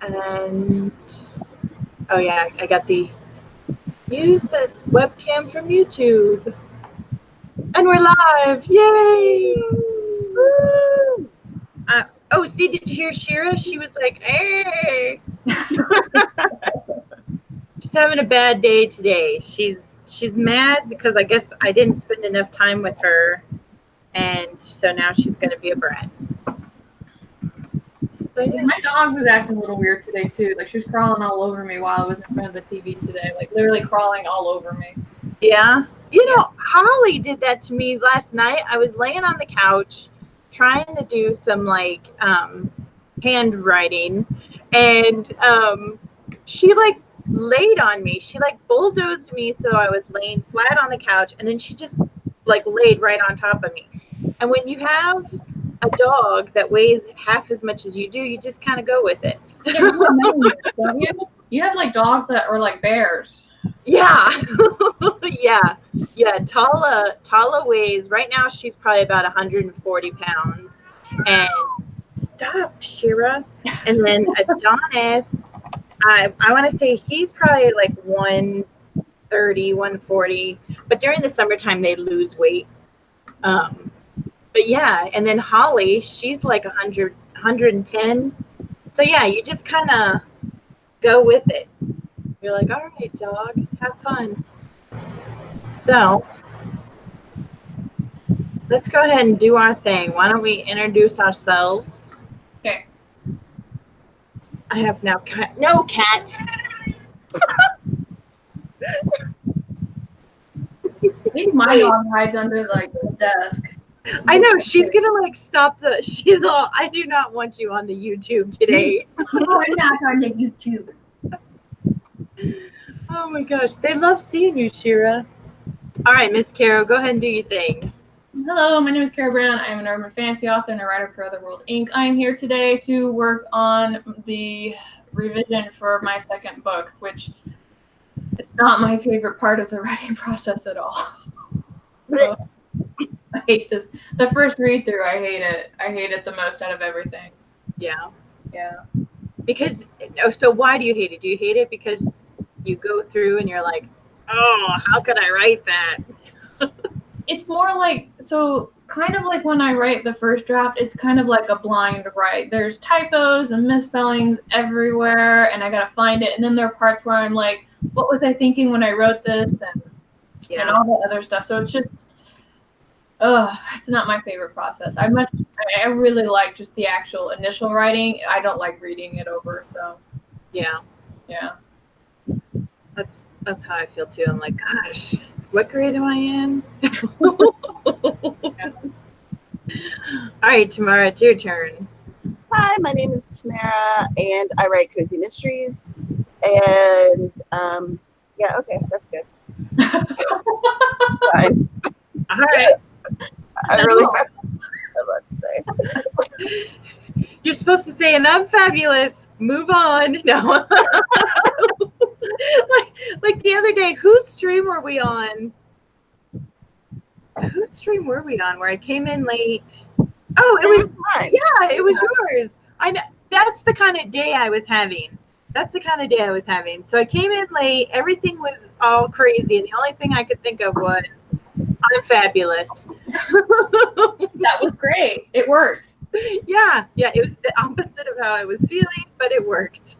And oh yeah, I got the use the webcam from YouTube. And we're live. Yay! Woo! Oh, see, did you hear Shira? She was like, hey. She's having a bad day today. She's mad because I guess I didn't spend enough time with her. And so now she's going to be a brat. So, yeah. My dog was acting a little weird today, too. Like, she was crawling all over me while I was in front of the TV today. Like, literally crawling all over me. Yeah. You know, Holly did that to me last night. I was laying on the couch trying to do some, like, handwriting. And she, like, laid on me. She, like, bulldozed me so I was laying flat on the couch. And then she just, like, laid right on top of me. And when you have a dog that weighs half as much as you do, you just kind of go with it. You have like dogs that are like bears. Yeah. Yeah. Tala weighs, right now she's probably about 140 pounds. And stop, Shira. And then Adonis, I want to say he's probably like 130, 140. But during the summertime, they lose weight. But yeah, and then Holly, she's like 100, 110. So yeah, you just kind of go with it. You're like, all right, dog, have fun. So let's go ahead and do our thing. Why don't we introduce ourselves? Okay. I have now no cat. I think my dog hides under like the desk. I know, she's gonna like stop she's all, I do not want you on the YouTube today. No, I'm not on the YouTube. Oh my gosh, they love seeing you, Shira. All right, Miss Carol, go ahead and do your thing. Hello, my name is Carol Brown. I am an urban fantasy author and a writer for Otherworld Inc. I am here today to work on the revision for my second book, which it's not my favorite part of the writing process at all. So, I hate this. The first read through, I hate it. I hate it the most out of everything. Yeah. Yeah. Because, so why do you hate it? Do you hate it because you go through and you're like, oh, how could I write that? It's more like, so kind of like when I write the first draft, it's kind of like a blind write. There's typos and misspellings everywhere, and I gotta find it. And then there are parts where I'm like, what was I thinking when I wrote this? And all the other stuff. So it's just, it's not my favorite process. I really like just the actual initial writing. I don't like reading it over. So yeah. That's how I feel too. I'm like, gosh, what grade am I in? All right, Tamara, it's your turn. Hi, my name is Tamara, and I write cozy mysteries. And yeah, okay, that's good. It's fine. All right. I really have a lot to say. You're supposed to say, and I'm fabulous. Move on. No. like the other day, whose stream were we on? Whose stream were we on where I came in late? Oh, it was mine. Yeah, it was yours. I know. That's the kind of day I was having. So I came in late. Everything was all crazy. And the only thing I could think of was, I'm fabulous. That was great. It worked. Yeah. It was the opposite of how I was feeling, but it worked.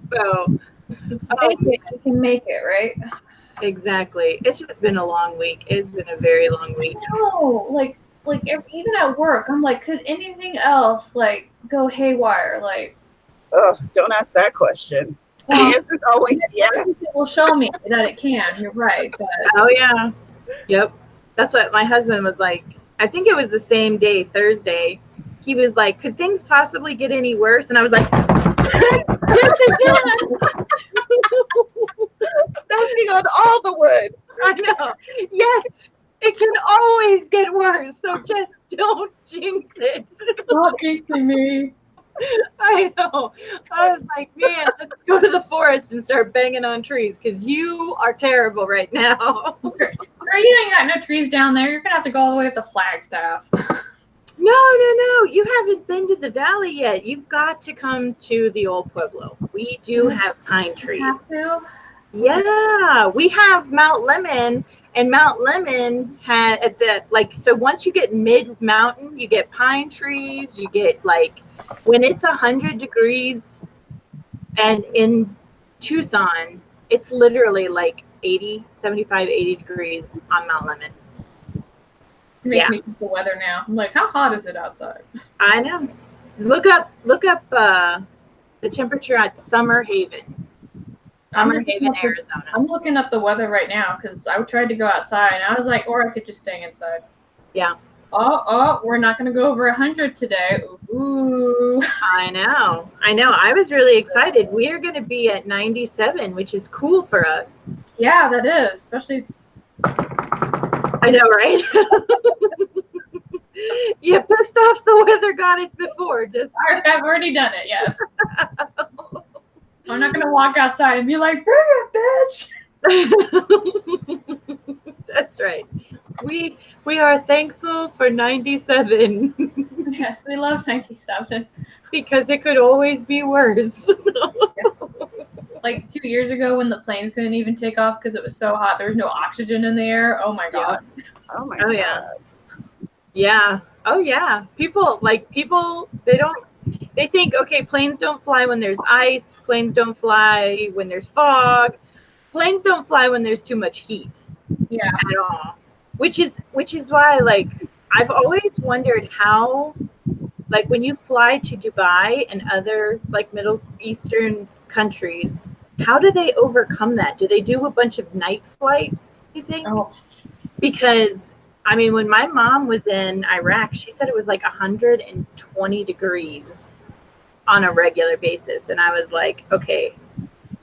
So you can make it, right? Exactly. It's just been a long week. It's been a very long week. No, like even at work, I'm like, could anything else like go haywire? Like, don't ask that question. The answer's always yes. It will show me that it can. You're right. But... Oh yeah. Yep. That's what my husband was like. I think it was the same day, Thursday. He was like, could things possibly get any worse? And I was like, yes, they can. Knocking on all the wood. I know. Yes, it can always get worse. So just don't jinx it. Stop jinxing me. I know. I was like, man, let's go to the forest and start banging on trees because you are terrible right now. Girl, you ain't got no trees down there. You're going to have to go all the way up to Flagstaff. No. You have haven't been to the valley yet, you've got to come to the old Pueblo. We do have pine trees. Have to? Yeah, we have Mount Lemon, and Mount Lemon had at the so once you get mid mountain, you get pine trees. You get when it's 100 degrees, and in Tucson, it's literally 80, 75, 80 degrees on Mount Lemon. It makes me think the weather now. I'm like, how hot is it outside? I know. Look up the temperature at Summer Haven. Summer Haven, Arizona. I'm looking up the weather right now because I tried to go outside and I was like, or I could just stay inside. Yeah. Oh, we're not going to go over 100 today. Ooh. I know. I was really excited. We are going to be at 97, which is cool for us. Yeah, that is. Especially. I know, right? You pissed off the weather goddess before. I've already done it, yes. I'm not going to walk outside and be like, bring it, bitch. That's right. We are thankful for 97. Yes, we love 97. Because it could always be worse. Yes. Like 2 years ago when the planes couldn't even take off because it was so hot. There was no oxygen in the air. Oh, my God. Yeah. Oh, my God. Yeah. Yeah. Oh, yeah. People, they think, okay, planes don't fly when there's ice. Planes don't fly when there's fog. Planes don't fly when there's too much heat. Yeah. At all. Which is why, I've always wondered how, when you fly to Dubai and other, Middle Eastern countries, how do they overcome that? Do they do a bunch of night flights, you think? Oh. Because, I mean, when my mom was in Iraq, she said it was 120 degrees on a regular basis. And I was like, okay,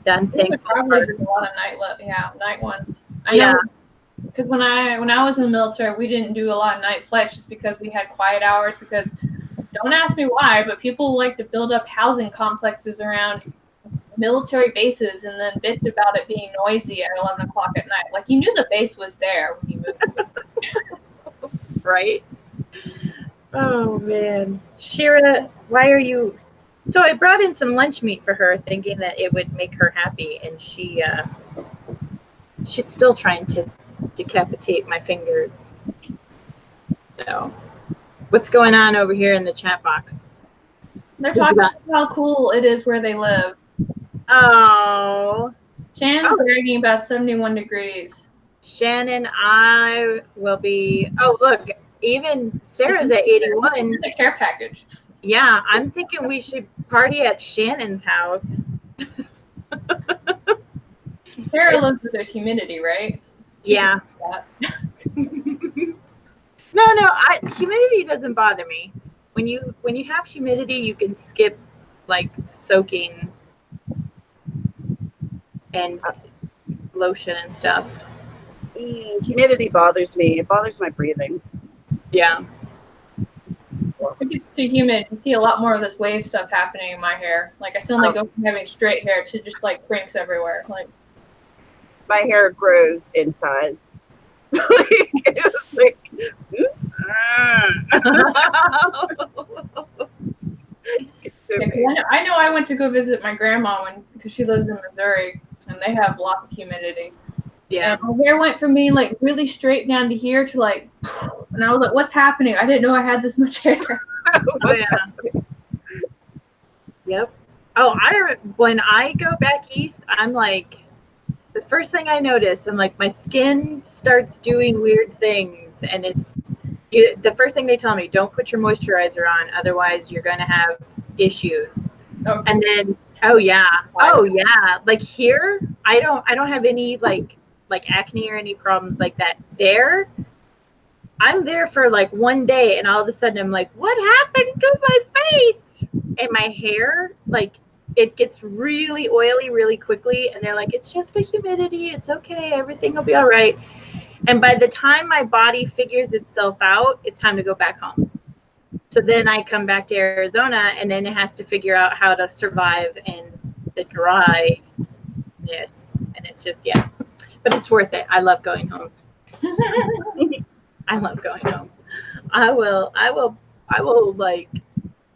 done. Probably a lot of night ones. I know. Because when I was in the military, we didn't do a lot of night flights just because we had quiet hours. Because don't ask me why, but people like to build up housing complexes around military bases and then bitch about it being noisy at 11 o'clock at night. You knew the base was there when you moved. Right? Oh, man. Shira, why are you... So I brought in some lunch meat for her, thinking that it would make her happy, and she's still trying to decapitate my fingers. So, what's going on over here in the chat box? They're talking about how cool it is where they live. Oh. Shannon's bragging about 71 degrees. Shannon, I will be... Oh, look, even Sarah's at 81. The care package. Yeah, I'm thinking we should party at Shannon's house. Sarah lives with there's humidity, right? Yeah. No, humidity doesn't bother me. When you have humidity, you can skip soaking and lotion and stuff. Humidity bothers me. It bothers my breathing. Yeah. It's just too humid. You see a lot more of this wave stuff happening in my hair. I suddenly go from having straight hair to just prinks everywhere. My hair grows in size. It's it's so big. I know I went to go visit my grandma because she lives in Missouri and they have lots of humidity. Yeah. And my hair went from being really straight down to here to and I was like, what's happening? I didn't know I had this much hair. Oh, yeah. Yep. Oh, when I go back east, I'm the first thing I notice, I'm my skin starts doing weird things, and it's the first thing they tell me, don't put your moisturizer on, otherwise you're going to have issues. Okay. And then, oh yeah, here, I don't have any acne or any problems like that. There, I'm there for 1 day, and all of a sudden I'm what happened to my face? And my hair, it gets really oily really quickly, and they're it's just the humidity, it's okay, everything will be all right. And by the time my body figures itself out, it's time to go back home. So then I come back to Arizona, and then it has to figure out how to survive in the dryness, and it's just, yeah. But it's worth it. I love going home. I love going home. I will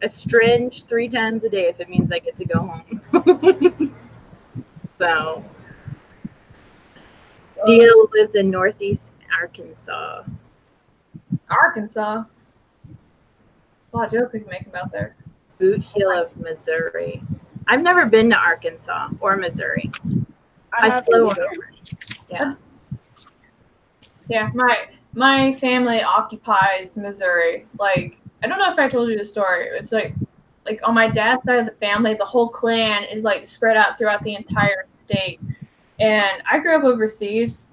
estringe 3 times a day if it means I get to go home. So, Deal lives in Northeast Arkansas. Arkansas. A lot of jokes we can make about there. Boot Heel of Missouri. I've never been to Arkansas or Missouri. I flew over. Yeah. Yeah, my family occupies Missouri. Like, I don't know if I told you the story. It's like on my dad's side of the family, the whole clan is like spread out throughout the entire state. And I grew up overseas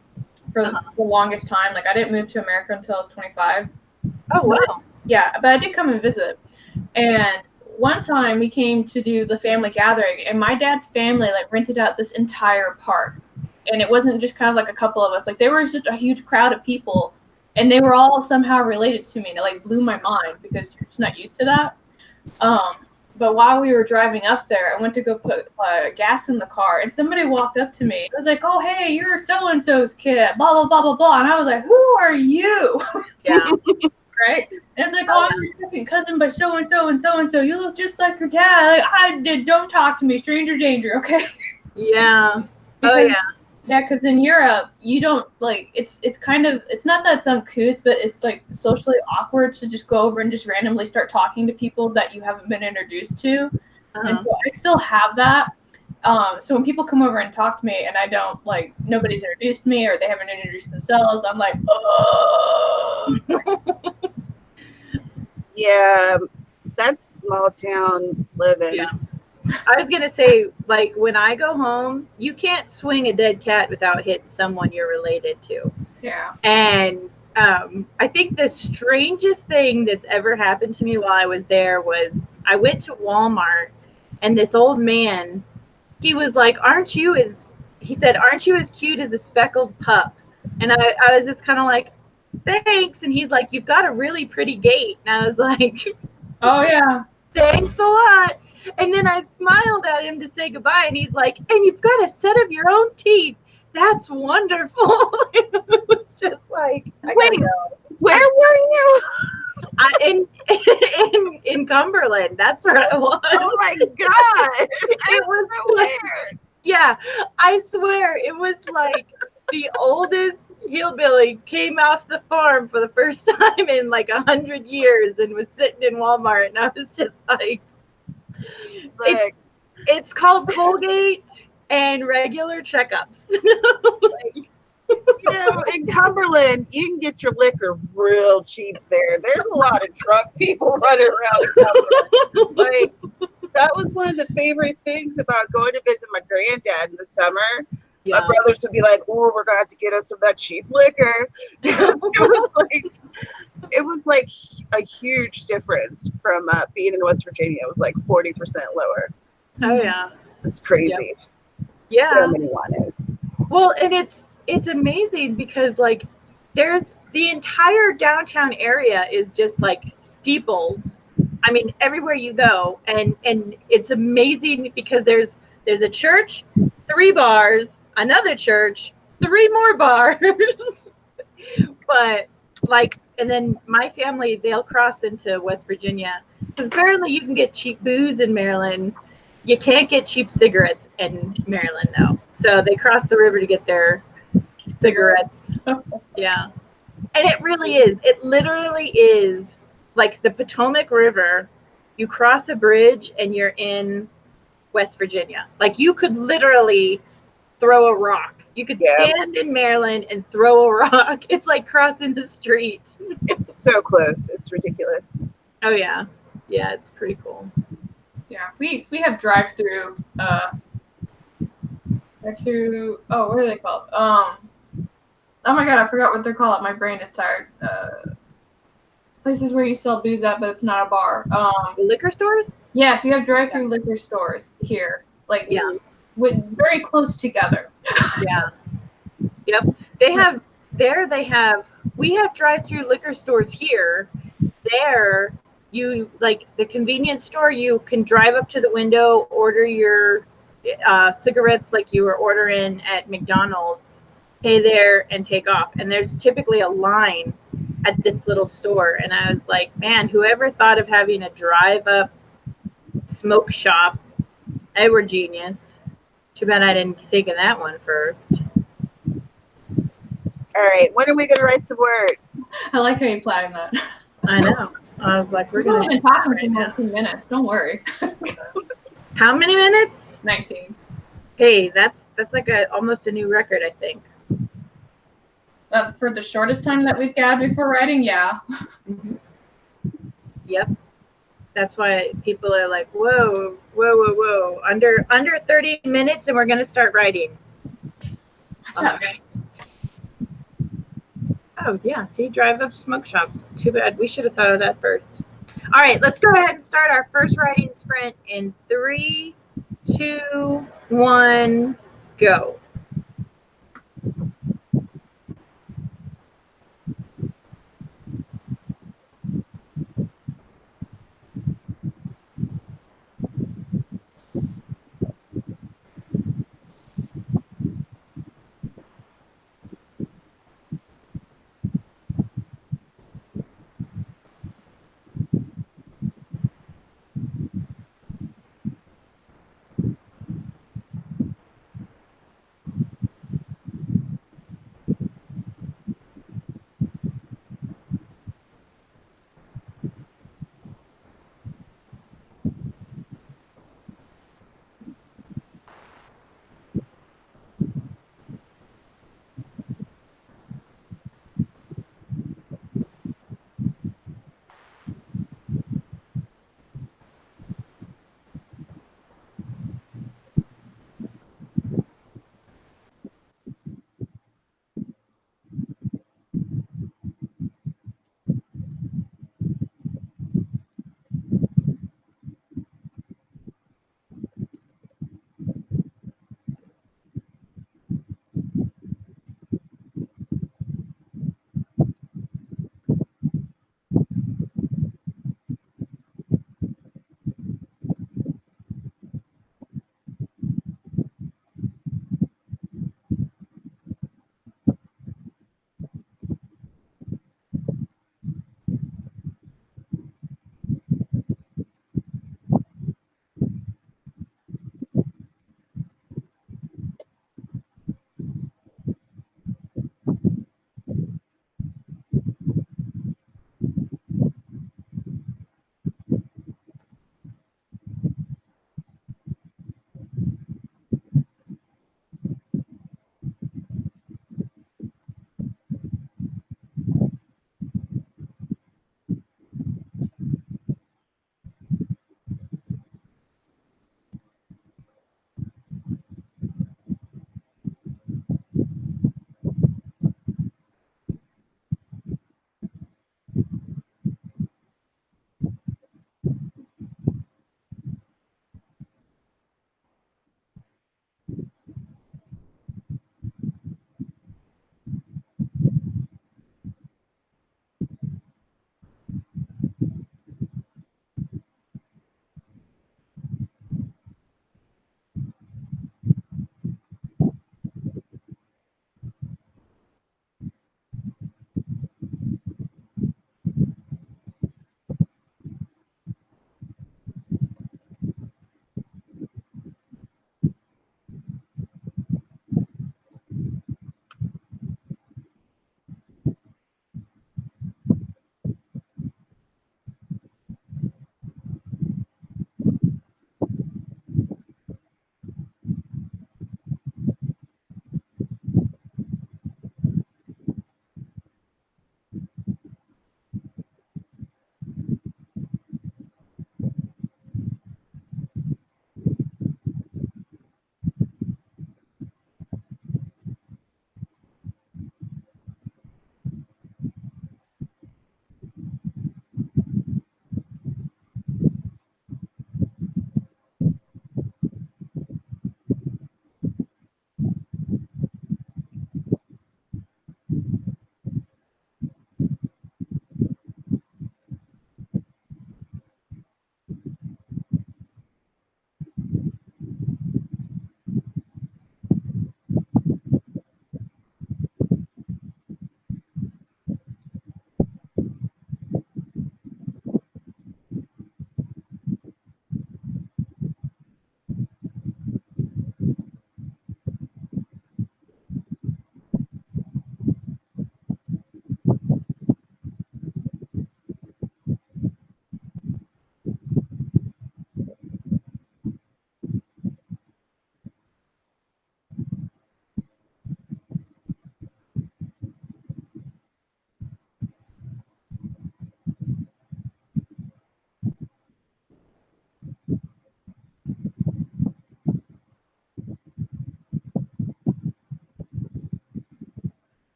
for the longest time. Like, I didn't move to America until I was 25. Oh, wow. Yeah, but I did come and visit. And one time we came to do the family gathering, and my dad's family like rented out this entire park. And it wasn't just kind of like a couple of us. Like, there was just a huge crowd of people, and they were all somehow related to me. And it like blew my mind because you're just not used to that. But while we were driving up there, I went to go put gas in the car, and somebody walked up to me. It was like, "Oh, hey, you're so-and-so's kid, blah, blah, blah, blah, blah." And I was like, "Who are you?" Yeah. Right? And it's like, "Oh, I'm your second cousin by so-and-so and so-and-so. You look just like your dad." Like, don't talk to me. Stranger danger, okay? Yeah. Oh, yeah. Yeah, because in Europe, you don't, like, it's kind of, it's not that it's uncouth, but it's, like, socially awkward to just go over and just randomly start talking to people that you haven't been introduced to. And so I still have that. So when people come over and talk to me and I don't, like, nobody's introduced me or they haven't introduced themselves, I'm like, oh. Yeah, that's small town living. Yeah. I was going to say, like, when I go home, you can't swing a dead cat without hitting someone you're related to. Yeah. And I think the strangest thing that's ever happened to me while I was there was I went to Walmart, and this old man, he was like, he said, "Aren't you as cute as a speckled pup?" And I was just kind of like, "Thanks." And he's like, "You've got a really pretty gait." And I was like, "Oh, yeah. Thanks a lot." And then I smiled at him to say goodbye, and he's like, "And you've got a set of your own teeth. That's wonderful." It was just like, wait, where were you? In Cumberland. That's where I was. Oh my God. It was so weird. Yeah, I swear it was like the oldest hillbilly came off the farm for the first time in like 100 years and was sitting in Walmart, and I was just like, it's called Colgate and regular checkups. In Cumberland, you can get your liquor real cheap there. There's a lot of drunk people running around in Cumberland. Like, that was one of the favorite things about going to visit my granddad in the summer. Yeah. My brothers would be like, "Oh, we're going to get us some of that cheap liquor." It was like a huge difference from being in West Virginia. It was like 40% lower. Oh yeah, it's crazy. Yeah, so many winos. Well, and it's amazing because like there's the entire downtown area is just like steeples. I mean, everywhere you go, and it's amazing because there's a church, 3 bars, another church, 3 more bars. But like, and then my family, they'll cross into West Virginia because apparently you can get cheap booze in Maryland. You can't get cheap cigarettes in Maryland though. So they cross the river to get their cigarettes. Yeah. And it really is. It literally is like the Potomac River. You cross a bridge and you're in West Virginia. Like you could literally throw a rock. You could stand in Maryland and throw a rock. It's like crossing the street. It's so close. It's ridiculous. Oh yeah. Yeah, it's pretty cool. Yeah, we have drive-through. Oh, what are they called? Oh my God, I forgot what they're called. My brain is tired. Places where you sell booze at, but it's not a bar. Liquor stores? Yes, we have drive-through liquor stores here. Like, with very close together. Yeah. Yep. We have drive-through liquor stores here. There, you like the convenience store, you can drive up to the window, order your cigarettes like you were ordering at McDonald's, pay there and take off. And there's typically a line at this little store. And I was like, man, whoever thought of having a drive up Smoke shop. Edward genius. Too bad I didn't think of that one first. All right, when are we gonna write some words? I like how you planned that. I know. I was like, we're We've only gonna been talking right for now. more 2 minutes. Don't worry. How many minutes? 19. Hey, that's like almost a new record, I think. For the shortest time that we've had before writing, yeah. Mm-hmm. Yep. That's why people are like, whoa, whoa, whoa, whoa. Under 30 minutes and we're gonna start writing. All right. Oh yeah, see, drive up smoke shops. Too bad. We should have thought of that first. All right, let's go ahead and start our first writing sprint in 3, 2, 1, go.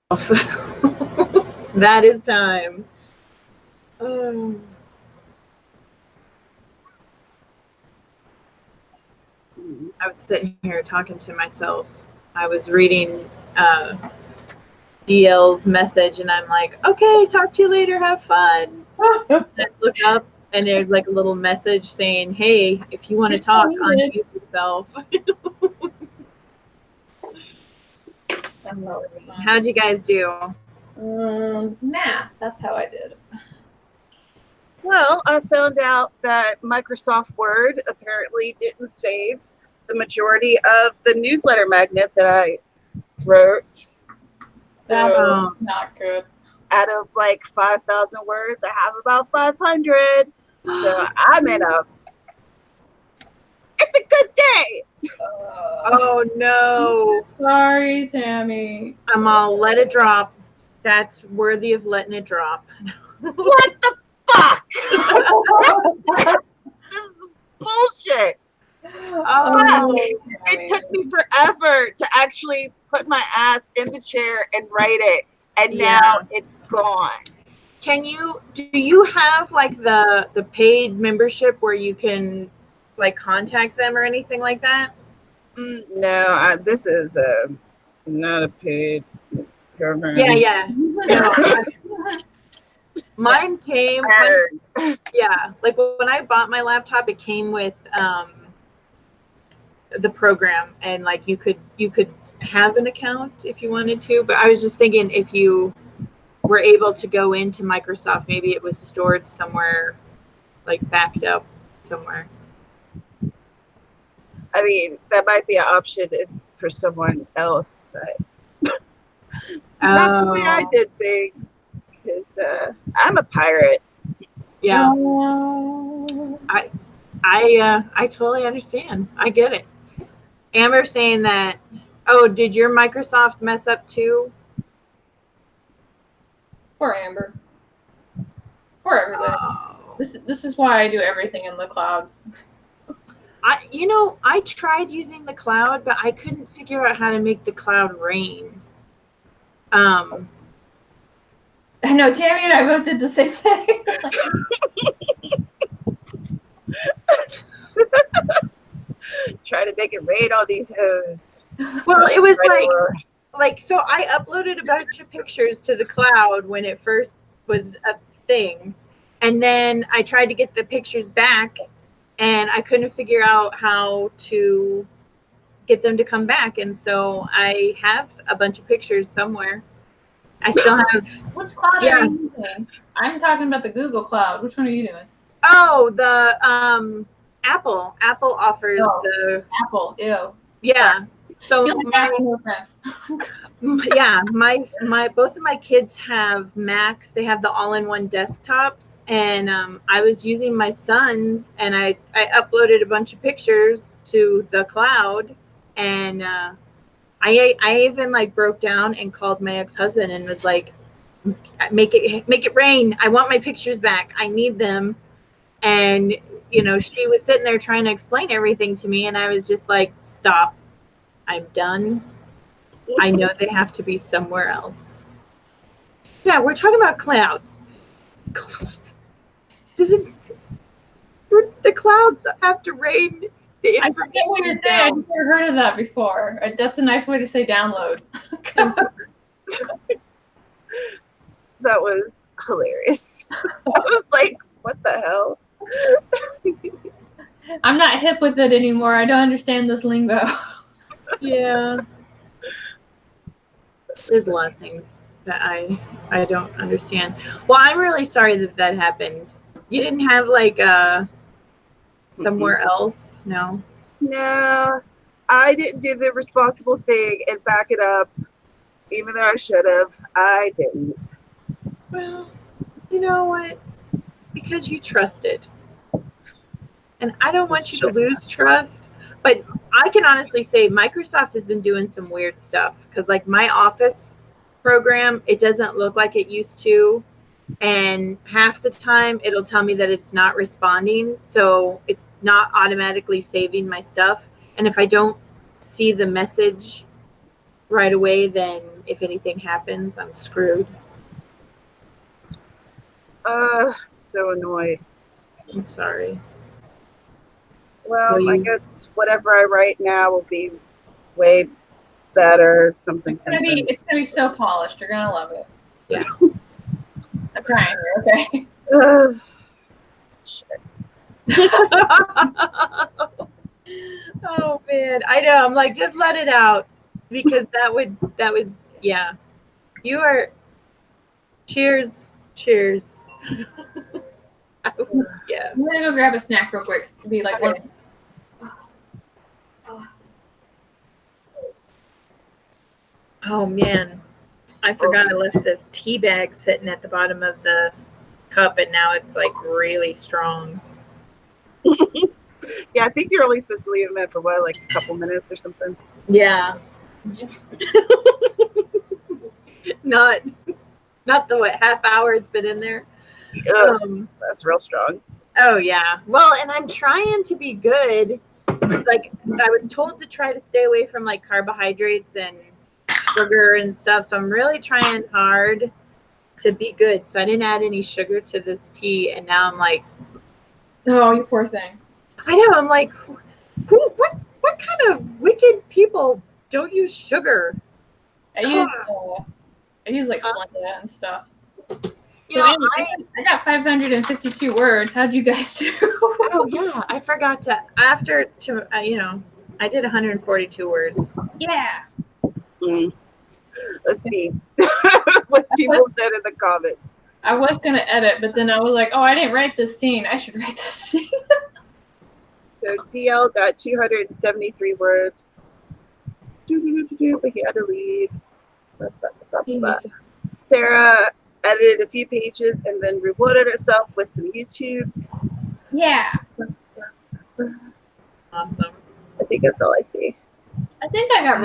That is time. I was sitting here talking to myself. I was reading DL's message, and I'm like, okay, talk to you later, have fun. I look up, and there's like a little message saying, hey, if you want to talk, unmute yourself. How'd you guys do? Math, that's how I did. Well, I found out that Microsoft Word apparently didn't save the majority of the newsletter magnet that I wrote. So not good. Out of like 5,000 words, I have about 500. So I'm in a, it's a good day. Oh no. Sorry, Tammy. I'm all let it drop. That's worthy of letting it drop. What the fuck? This is bullshit. Oh, it took me forever to actually put my ass in the chair and write it, and now it's gone. Do you have like the paid membership where you can like contact them or anything like that? No, this is not a paid program. Yeah. No, mine came. Like when I bought my laptop, it came with the program, and like you could have an account if you wanted to. But I was just thinking, if you were able to go into Microsoft, maybe it was stored somewhere, like backed up somewhere. I mean, that might be an option for someone else, but not the way I did things, because I'm a pirate. Yeah. I totally understand. I get it. Amber saying that, oh, did your Microsoft mess up too? Poor Amber. Poor everybody. Oh. This is why I do everything in the cloud. I tried using the cloud, but I couldn't figure out how to make the cloud rain. I know, Tammy and I both did the same thing. Try to make it rain on these hoes. Well, it was like so I uploaded a bunch of pictures to the cloud when it first was a thing, and then I tried to get the pictures back, and I couldn't figure out how to get them to come back, and so I have a bunch of pictures somewhere. I still have. Which cloud are you using? I'm talking about the Google Cloud. Which one are you doing? Oh, the Apple. Apple offers the Apple. Ew. Yeah. So my both of my kids have Macs. They have the all-in-one desktops, and I was using my son's, and I uploaded a bunch of pictures to the cloud, and I even like broke down and called my ex-husband and was like, make it rain. I want my pictures back. I need them. And she was sitting there trying to explain everything to me, and I was just like, stop. I'm done. I know they have to be somewhere else. Yeah, we're talking about clouds. The clouds have to rain the information. I forget what you're saying. I've never heard of that before. That's a nice way to say download. That was hilarious. I was like, what the hell? I'm not hip with it anymore. I don't understand this lingo. Yeah. There's a lot of things that I don't understand. Well, I'm really sorry that happened. You didn't have like somewhere else? No. No, I didn't do the responsible thing and back it up, even though I should have. I didn't. Well, you know what? Because you trusted. And I don't want you to lose trust. But I can honestly say Microsoft has been doing some weird stuff. Because like my Office program, it doesn't look like it used to. And half the time it'll tell me that it's not responding. So it's not automatically saving my stuff. And if I don't see the message right away, then if anything happens, I'm screwed. So annoyed. I'm sorry. Well, I guess whatever I write now will be way better. Something. It's gonna be so polished. You're gonna love it. Yeah. I'm crying here, okay? Shit. Oh man, I know. I'm like, just let it out, because that would, yeah. You are. Cheers. Yeah. I'm gonna go grab a snack real quick. Be like, Okay. Oh man, I forgot I left this tea bag sitting at the bottom of the cup, and now it's like really strong. Yeah, I think you're only supposed to leave them in for what, like a couple minutes or something. Yeah. not the half hour it's been in there. That's real strong. Oh yeah. Well, and I'm trying to be good. Like, I was told to try to stay away from like carbohydrates and sugar and stuff, so I'm really trying hard to be good. So I didn't add any sugar to this tea, and now I'm like, oh, you poor thing. I know, I'm like, what kind of wicked people don't use sugar? I use like Splenda and stuff. You know, I got 552 words. How'd you guys do? Oh yeah, I forgot to I did 142 words. Yeah. Let's see what people said in the comments. I was gonna edit, but then I was like, oh, I didn't write this scene. I should write this scene. So DL got 273 words. But he had to leave. Sarah edited a few pages and then rewarded herself with some YouTubes. Yeah. Awesome. I think that's all I see. I think I got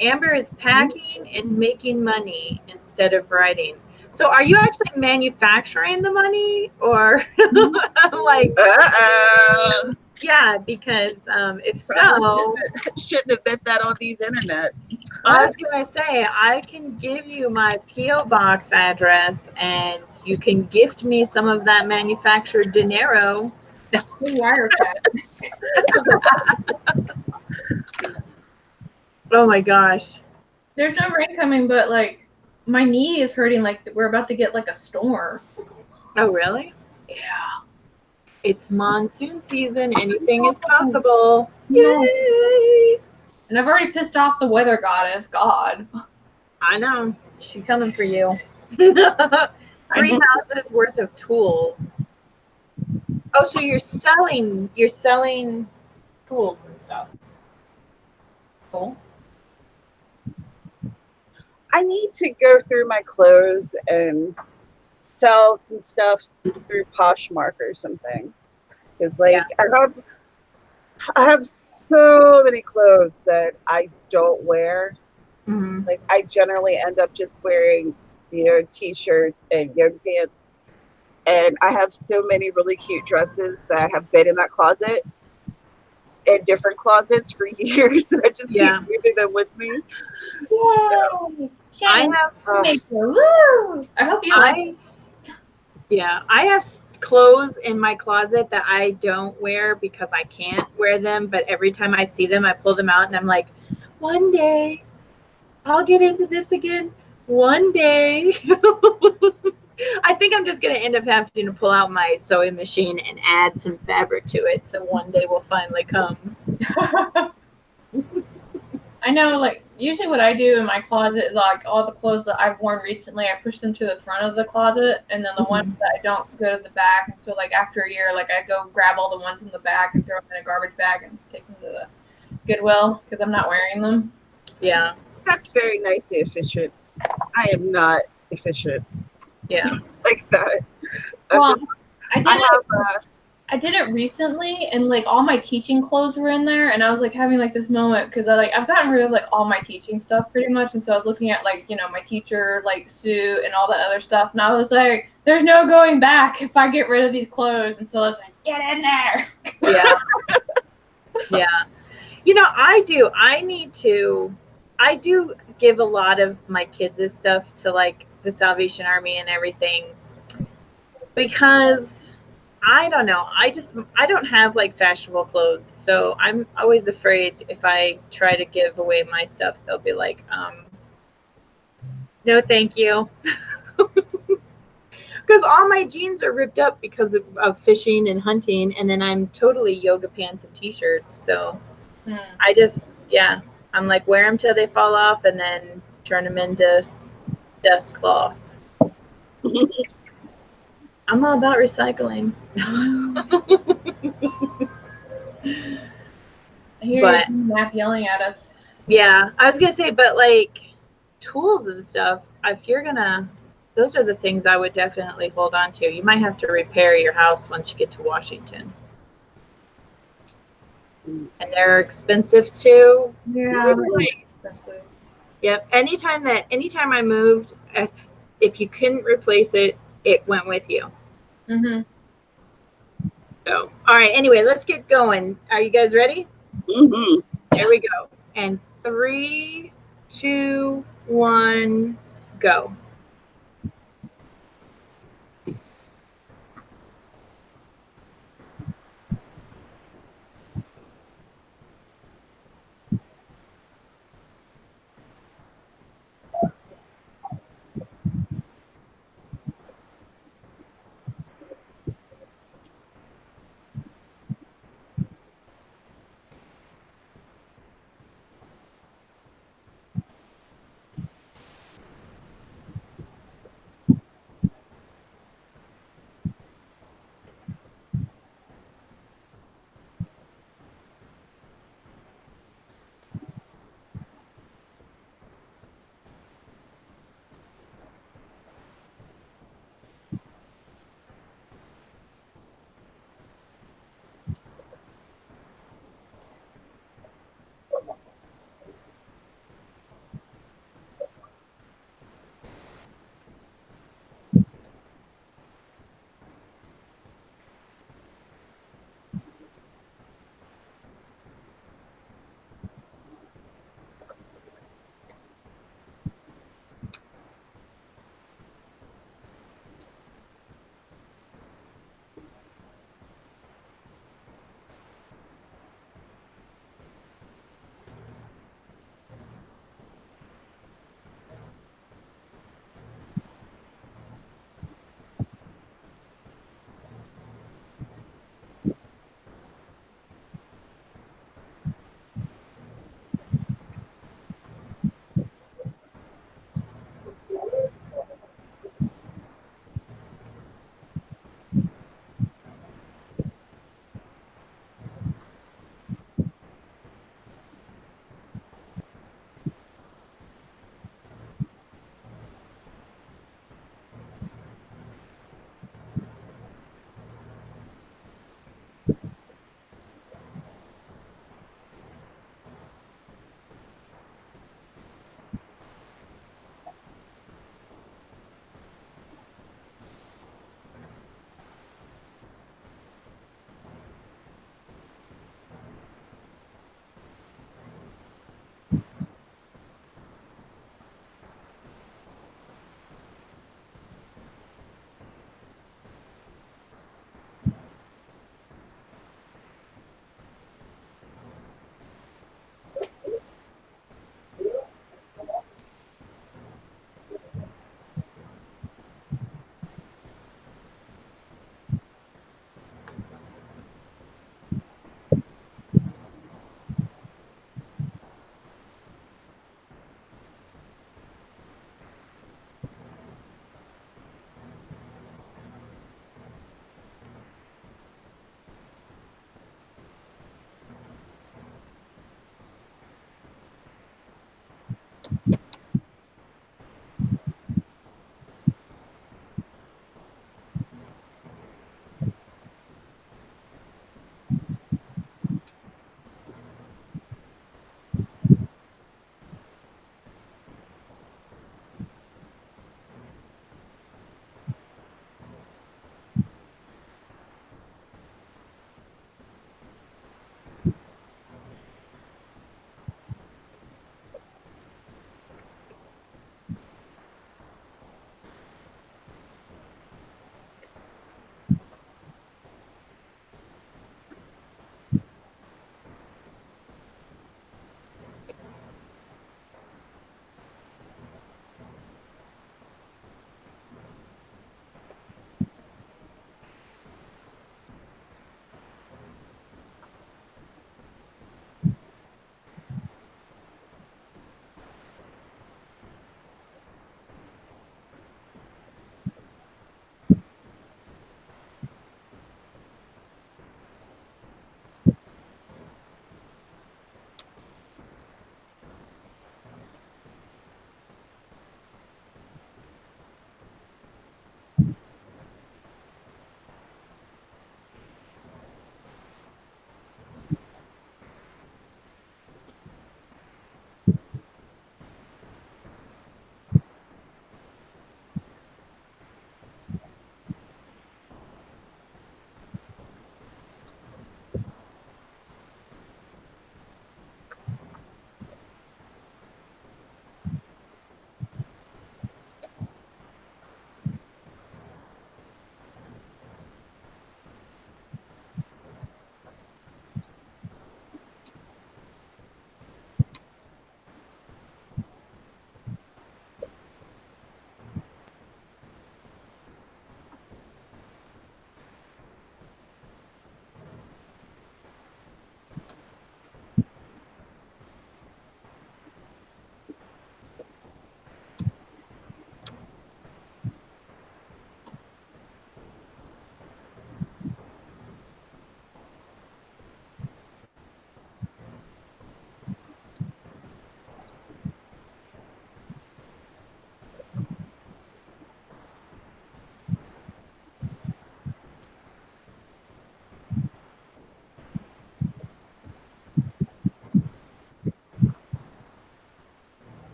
Amber is packing and making money instead of writing. So are you actually manufacturing the money, or like? Yeah, because if so, shouldn't have bet that on these internets. I was gonna say, I can give you my PO box address, and you can gift me some of that manufactured dinero. Oh my gosh. There's no rain coming, but like my knee is hurting. Like we're about to get like a storm. Oh really? Yeah. It's monsoon season. Anything is possible. No. Yay! And I've already pissed off the weather goddess. God. I know. She's coming for you. 3 houses worth of tools. Oh, so you're selling tools and stuff. Cool. I need to go through my clothes and sell some stuff through Poshmark or something. It's like I have so many clothes that I don't wear. Mm-hmm. Like I generally end up just wearing, t-shirts and yoga pants. And I have so many really cute dresses that have been in that closet, in different closets for years. And I just keep moving them with me. Yay! So, I hope you like. I have clothes in my closet that I don't wear because I can't wear them. But every time I see them, I pull them out and I'm like, one day I'll get into this again. One day. I think I'm just going to end up having to pull out my sewing machine and add some fabric to it. So one day will finally come. I know, like, usually what I do in my closet is like all the clothes that I've worn recently, I push them to the front of the closet, and then the ones that I don't go to the back. And so, like, after a year, like, I go grab all the ones in the back and throw them in a garbage bag and take them to the Goodwill because I'm not wearing them. Yeah. That's very nice and efficient. I am not efficient. Yeah. Like that. Well, I did it recently, and like all my teaching clothes were in there, and I was like having like this moment because I've gotten rid of like all my teaching stuff pretty much, and so I was looking at like my teacher like suit and all that other stuff, and I was like, there's no going back if I get rid of these clothes, and so I was like, get in there. Yeah. Yeah. I need to I do give a lot of my kids' stuff to like the Salvation Army and everything because I don't know. I don't have like fashionable clothes, so I'm always afraid if I try to give away my stuff, they'll be like, no, thank you. Because all my jeans are ripped up because of fishing and hunting, and then I'm totally yoga pants and t-shirts. So I just, yeah, I'm like, wear them till they fall off and then turn them into dust cloth. I'm all about recycling. I hear But you, Matt, yelling at us. yeah, I was gonna say, but like tools and stuff, if you're gonna, those are the things I would definitely hold on to. You might have to repair your house once you get to Washington. And they're expensive too. Yeah, Expensive. Yep. Anytime I moved, if you couldn't replace it, it went with you. Mm-hmm. So, all right. Anyway, let's get going. Are you guys ready? Mm-hmm. Here we go. And 3, 2, 1, go.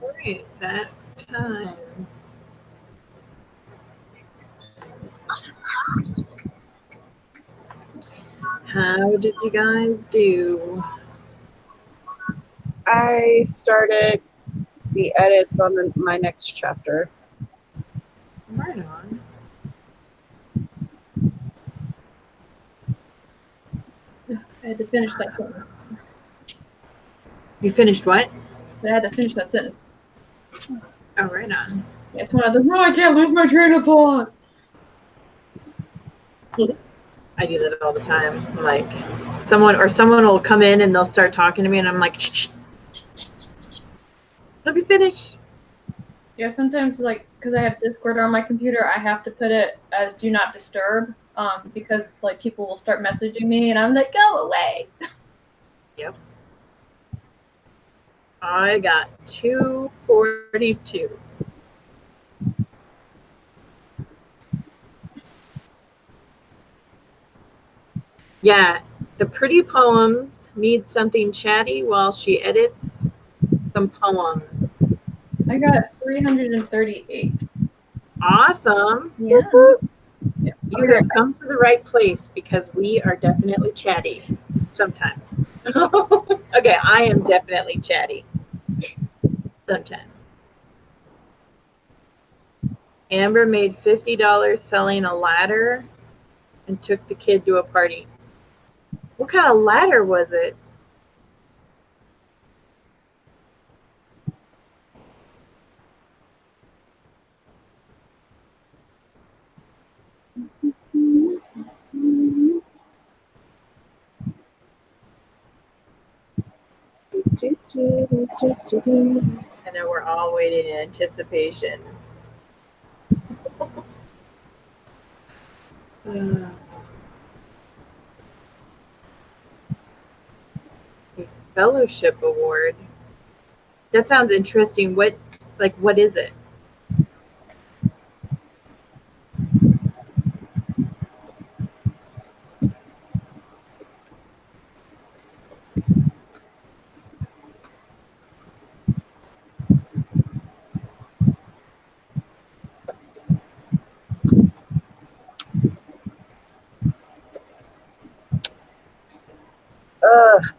All right, that's time. How did you guys do? I started the edits on my next chapter. Right on. I had to finish that sentence. You finished what? But I had to finish that sentence. Oh, right on. Yeah, it's one of those, no, I can't lose my train of thought. I do that all the time. Like someone will come in and they'll start talking to me and I'm like, shh, let me finish. Yeah, sometimes, like, because I have Discord on my computer, I have to put it as do not disturb, because, like, people will start messaging me, and I'm like, go away. Yep. I got 242. Yeah, the pretty poems need something chatty while she edits some poems. I got 338. Awesome. Yeah. Yeah. You have come to the right place because we are definitely chatty sometimes. Okay, I am definitely chatty sometimes. Amber made $50 selling a ladder and took the kid to a party. What kind of ladder was it? I know we're all waiting in anticipation. A fellowship award. That sounds interesting. What is it?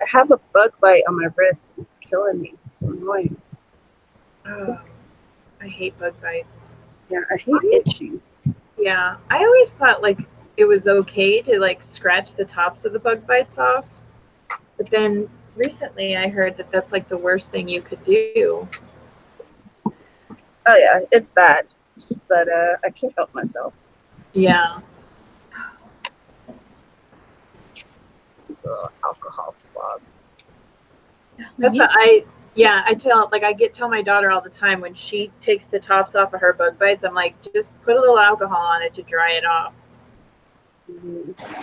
I have a bug bite on my wrist. It's killing me. It's so annoying. Oh, I hate bug bites. Yeah, I hate itching. Yeah, I always thought like it was okay to like scratch the tops of the bug bites off, but then recently I heard that that's like the worst thing you could do. Oh yeah, it's bad, but I can't help myself. Yeah. It's a little alcohol swab. That's what I tell my daughter all the time when she takes the tops off of her bug bites, I'm like, just put a little alcohol on it to dry it off.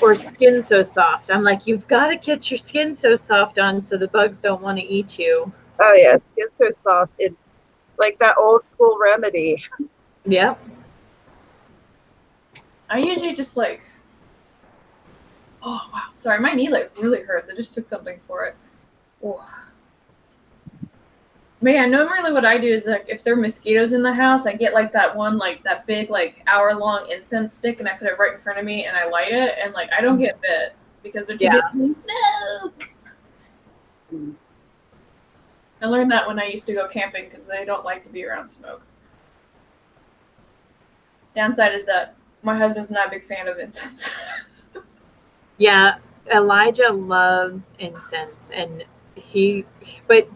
Or Skin So Soft. I'm like, you've got to get your Skin So Soft on so the bugs don't want to eat you. Oh yeah, Skin So Soft. It's like that old school remedy. Yep. I usually just like, oh wow, sorry, my knee like really hurts. I just took something for it. Oh. But yeah, normally what I do is like if there are mosquitoes in the house, I get like that one like that big like hour-long incense stick and I put it right in front of me and I light it and like I don't get bit because they're too big to smoke. I learned that when I used to go camping because they don't like to be around smoke. Downside is that my husband's not a big fan of incense. Yeah, Elijah loves incense, and but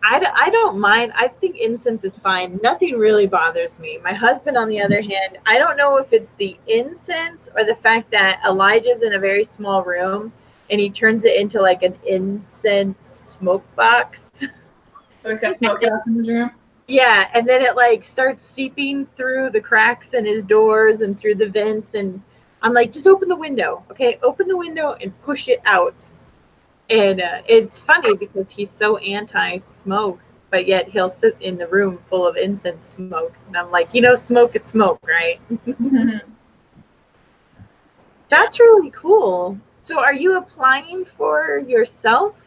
I don't mind. I think incense is fine. Nothing really bothers me. My husband, on the other hand, I don't know if it's the incense or the fact that Elijah's in a very small room and he turns it into like an incense smoke box. So he's got smoke out in his room. Yeah, and then it like starts seeping through the cracks in his doors and through the vents, and I'm like, just open the window, okay? Open the window and push it out. And it's funny because he's so anti-smoke, but yet he'll sit in the room full of incense smoke. And I'm like, smoke is smoke, right? That's really cool. So are you applying for yourself?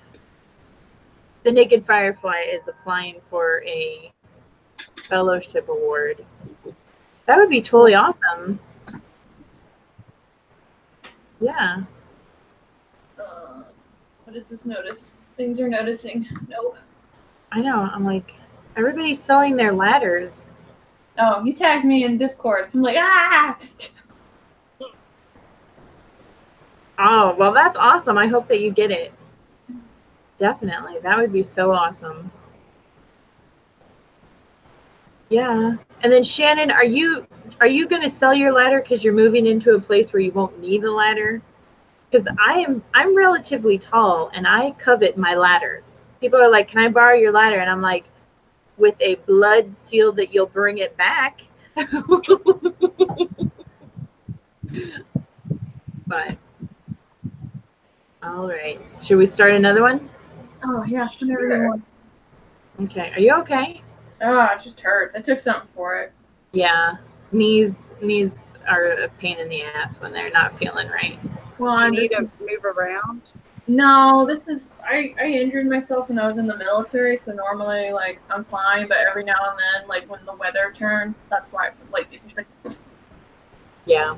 The Naked Firefly is applying for a fellowship award. That would be totally awesome. Yeah. What is this notice? Things are noticing. Nope. I know. I'm like, everybody's selling their ladders. Oh, you tagged me in Discord. I'm like, ah! Oh, well, that's awesome. I hope that you get it. Definitely. That would be so awesome. Yeah. And then Shannon, are you going to sell your ladder because you're moving into a place where you won't need a ladder? Because I'm relatively tall and I covet my ladders. People are like, "Can I borrow your ladder?" And I'm like, with a blood seal that you'll bring it back. But all right, should we start another one? Oh yeah, whenever you want. Okay, are you okay? Oh, it just hurts. I took something for it. Yeah, knees are a pain in the ass when they're not feeling right. Well, Do you need to move around? No, I injured myself when I was in the military, so normally like I'm fine, but every now and then, like when the weather turns, that's why like it's just like yeah.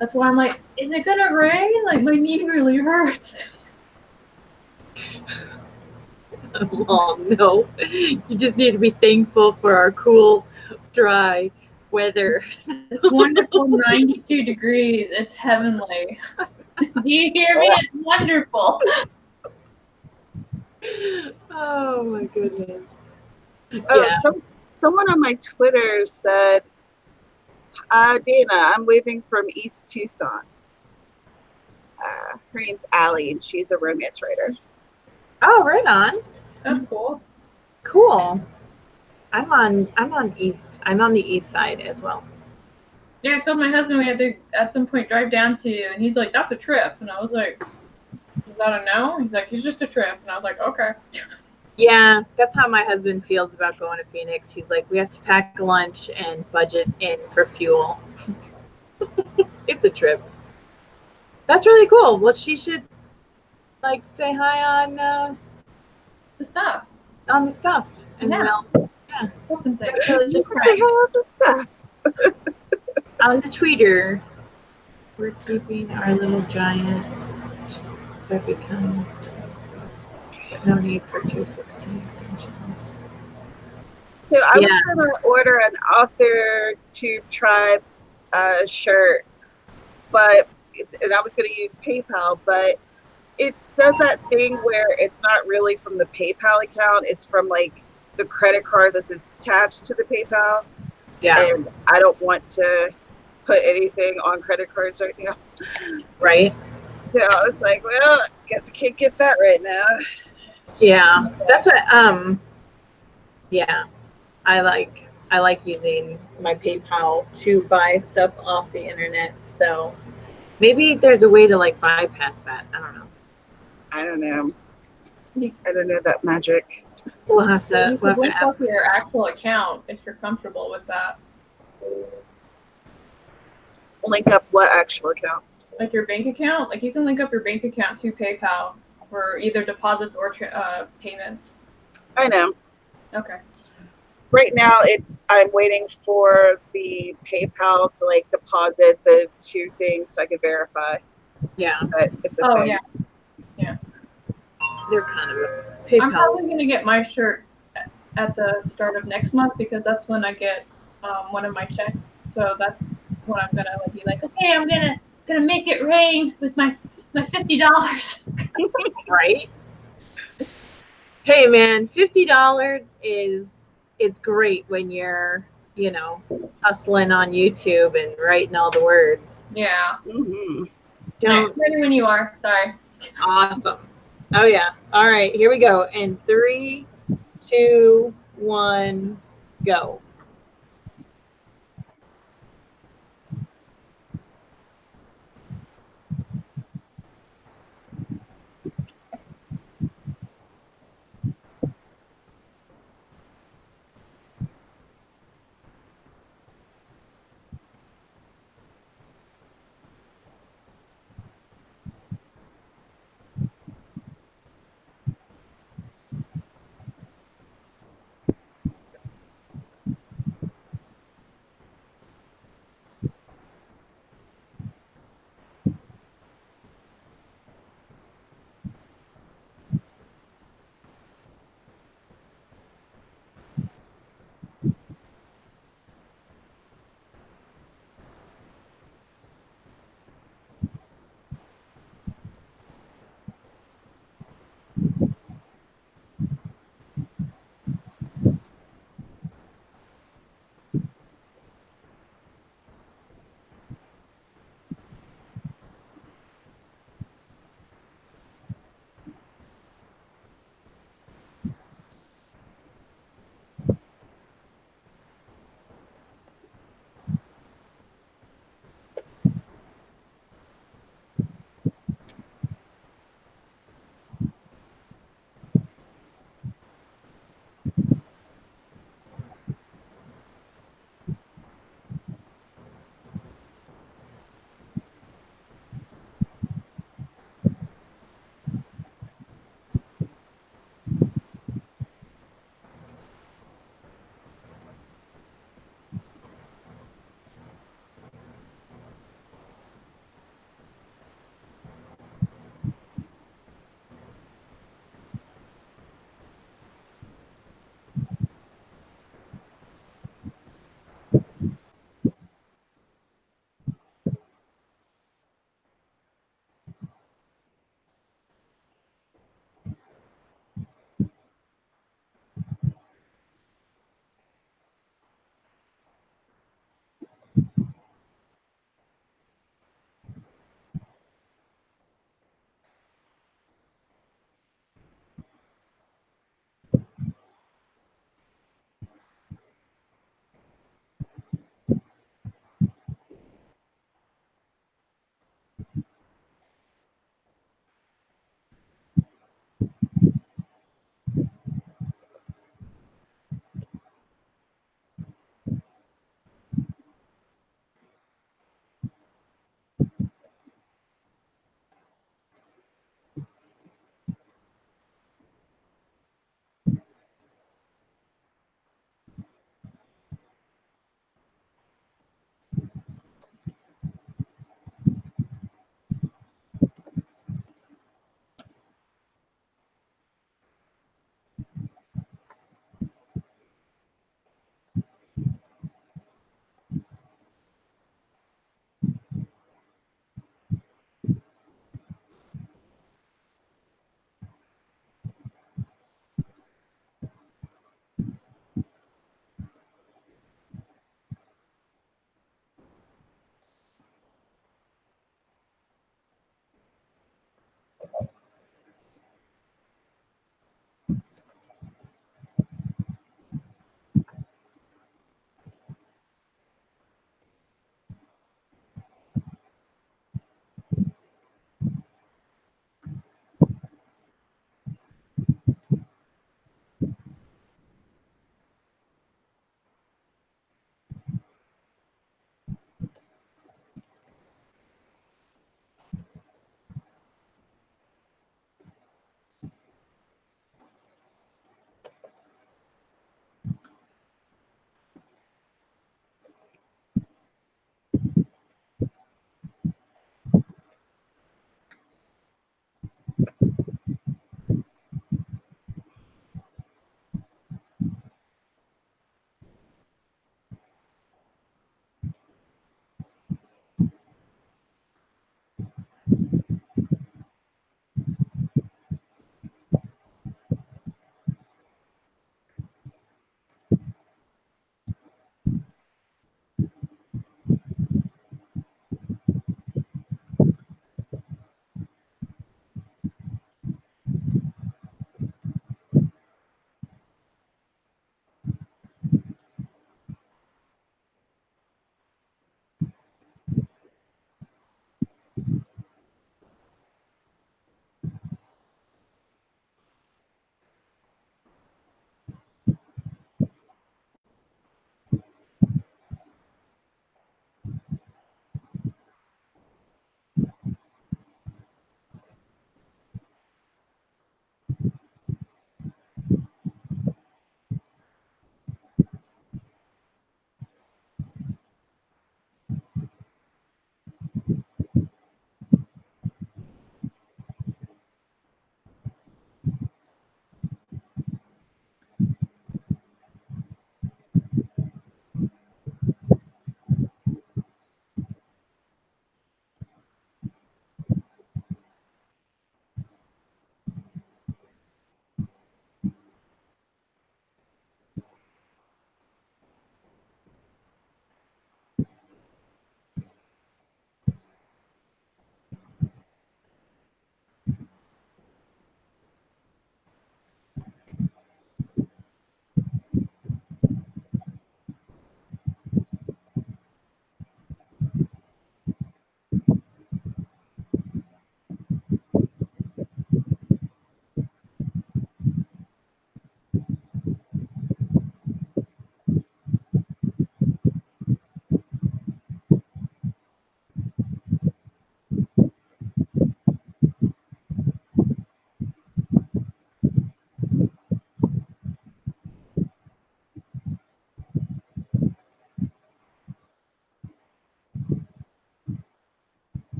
That's why I'm like, is it gonna rain? Like my knee really hurts. Oh no. You just need to be thankful for our cool, dry weather. It's wonderful 92 degrees. It's heavenly. Do you hear me? It's wonderful. Oh my goodness. Oh, Yeah. Someone on my Twitter said, Dana, I'm waving from East Tucson. Her name's Allie, and she's a romance writer. Oh, right on. That's cool. Cool. I'm on the east side as well. Yeah, I told my husband we had to at some point drive down to you, and he's like, "That's a trip," and I was like, "Is that a no?" He's like, "It's just a trip," and I was like, "Okay." Yeah, that's how my husband feels about going to Phoenix. He's like, we have to pack lunch and budget in for fuel. It's a trip. That's really cool. Well, she should like say hi on The stuff. On the stuff. And yeah. Yeah. Open things. So she should say hi on the stuff. On the tweeter, we're keeping our little giant that becomes. No need for 216 extensions. So I was Yeah. going to order an Author Tube Tribe shirt, and I was going to use PayPal, but it does that thing where it's not really from the PayPal account, it's from like the credit card that's attached to the PayPal. Yeah. And I don't want to put anything on credit cards right now. Right. So I was like, well, I guess I can't get that right now. Yeah. That's what yeah. I like using my PayPal to buy stuff off the internet. So maybe there's a way to like bypass that. I don't know. I don't know. I don't know that magic. We'll have to You could link up ask. your actual account if you're comfortable with that. Link up what actual account? Like your bank account. Like you can link up your bank account to PayPal for either deposits or payments. I know. Okay. Right now, I'm waiting for the PayPal to like deposit the two things so I can verify. Yeah. But it's a Oh thing. yeah. They're kind of a PayPal. I'm probably gonna get my shirt at the start of next month because that's when I get one of my checks. So that's when I'm gonna be like, okay, I'm gonna make it rain with my $50. Right. Hey man, $50 is great when you're, hustling on YouTube and writing all the words. Yeah. Mm-hmm. Don't. Ready when you are. Sorry. Awesome. Oh yeah. All right, here we go. In 3, 2, 1, go.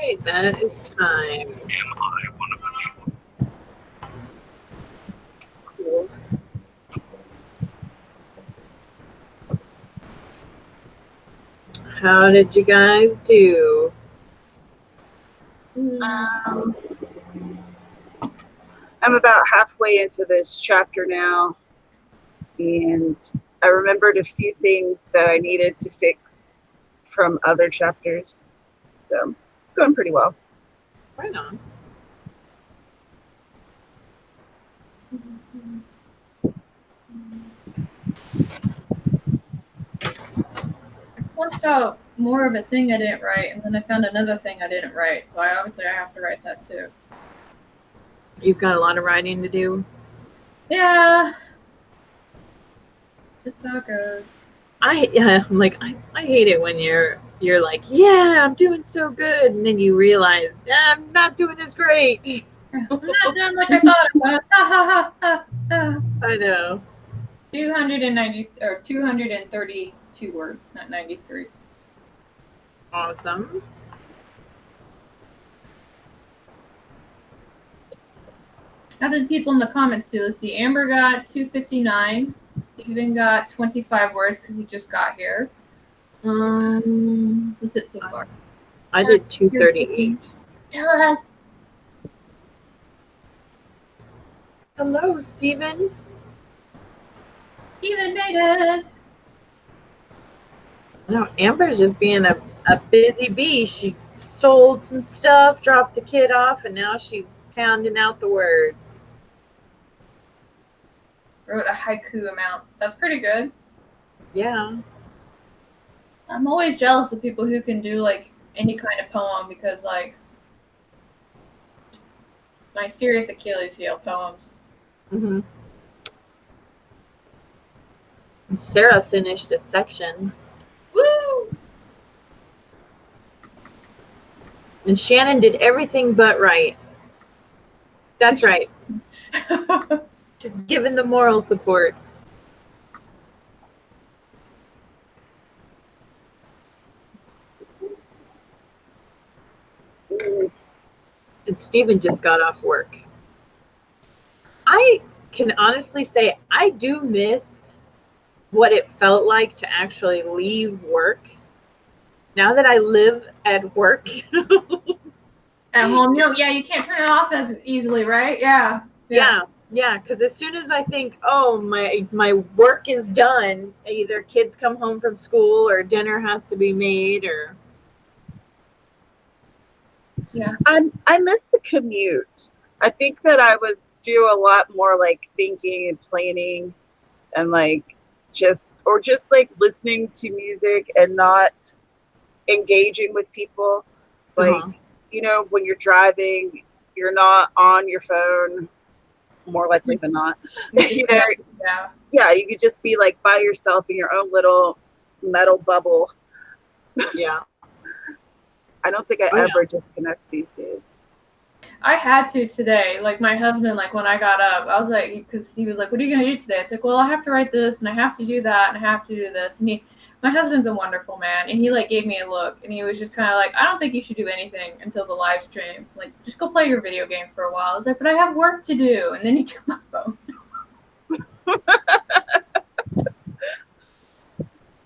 right, that is time. Am I one of the people? Cool. How did you guys do? I'm about halfway into this chapter now, and I remembered a few things that I needed to fix from other chapters. So it's going pretty well. Right on. I flushed out more of a thing I didn't write, and then I found another thing I didn't write. So I have to write that too. You've got a lot of writing to do. Yeah. Just how it goes. I'm like, I hate it when you're like, yeah, I'm doing so good, and then you realize, yeah, I'm not doing as great. I'm not done like I thought I was. Ha ha ha ha ha. I know. 290 or 232 words, not 93. Awesome. How did people in the comments do? Let's see. Amber got 259. Steven got 25 words because he just got here. What's it so far? I did 238. Tell us. Hello, Steven. Steven made it. No, Amber's just being a busy bee. She sold some stuff, dropped the kid off, and now she's pounding out the words. Wrote a haiku amount. That's pretty good. Yeah. I'm always jealous of people who can do like any kind of poem because like just my serious Achilles heel poems. Mm-hmm. And Sarah finished a section. Woo! And Shannon did everything but right. That's right. Just giving the moral support. And Steven just got off work. I can honestly say I do miss what it felt like to actually leave work. Now that I live at work. At home, you can't turn it off as easily, right? Yeah. Yeah, because as soon as I think, oh, my work is done, either kids come home from school or dinner has to be made or. Yeah. I miss the commute. I think that I would do a lot more like thinking and planning and like just like listening to music and not engaging with people. Like, when you're driving, you're not on your phone more likely than not. Yeah, you could just be like by yourself in your own little metal bubble. Yeah. I don't think I ever disconnect these days. I had to today. Like my husband, like when I got up, I was like, because he was like, "What are you gonna do today?" It's like, "Well, I have to write this, and I have to do that, and I have to do this." And my husband's a wonderful man, and he like gave me a look, and he was just kind of like, "I don't think you should do anything until the live stream. Like, just go play your video game for a while." I was like, "But I have work to do," and then he took my phone.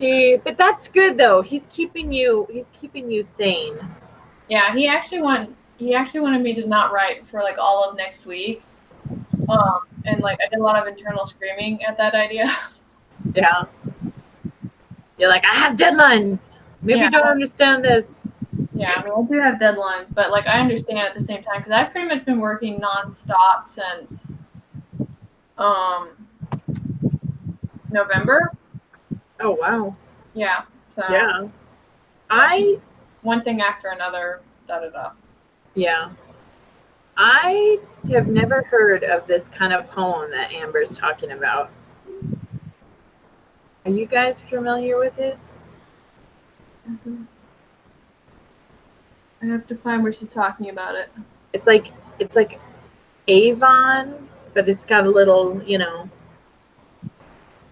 See, but that's good though. He's keeping you sane. Yeah, he actually wanted me to not write for like all of next week. And like I did a lot of internal screaming at that idea. Yeah. You're like, I have deadlines. Maybe you don't understand this. Yeah, I mean, I do have deadlines, but like I understand at the same time because I've pretty much been working nonstop since November. Oh wow. Yeah. So yeah. One thing after another, da-da-da. Yeah. I have never heard of this kind of poem that Amber's talking about. Are you guys familiar with it? Mm-hmm. I have to find where she's talking about it. It's like Avon, but it's got a little,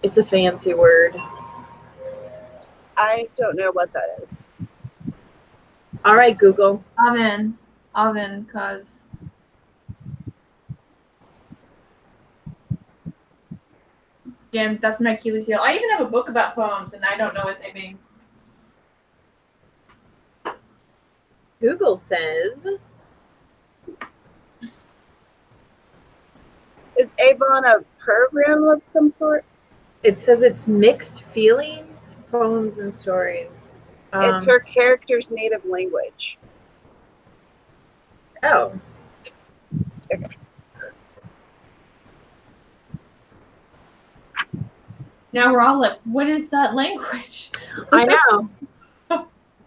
it's a fancy word. I don't know what that is. All right, Google. Oven, cause yeah, that's my Achilles heel. I even have a book about poems, and I don't know what they mean. Google says, Is Avon a program of some sort? it says it's mixed feelings, poems, and stories. It's her character's native language. Oh. Okay. Now we're all like, what is that language? I know.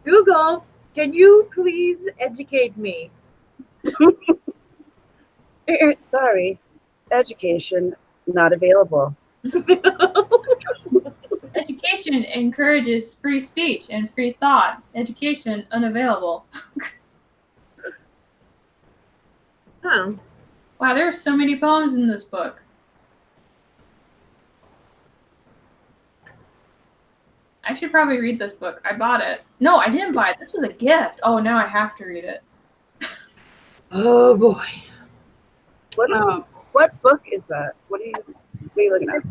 Google, can you please educate me? Sorry, education not available. Education encourages free speech and free thought. Education unavailable. Oh. Wow, there are so many poems in this book. I should probably read this book. I bought it. No, I didn't buy it. This was a gift. Oh, now I have to read it. Oh boy. What book is that? What are you looking at?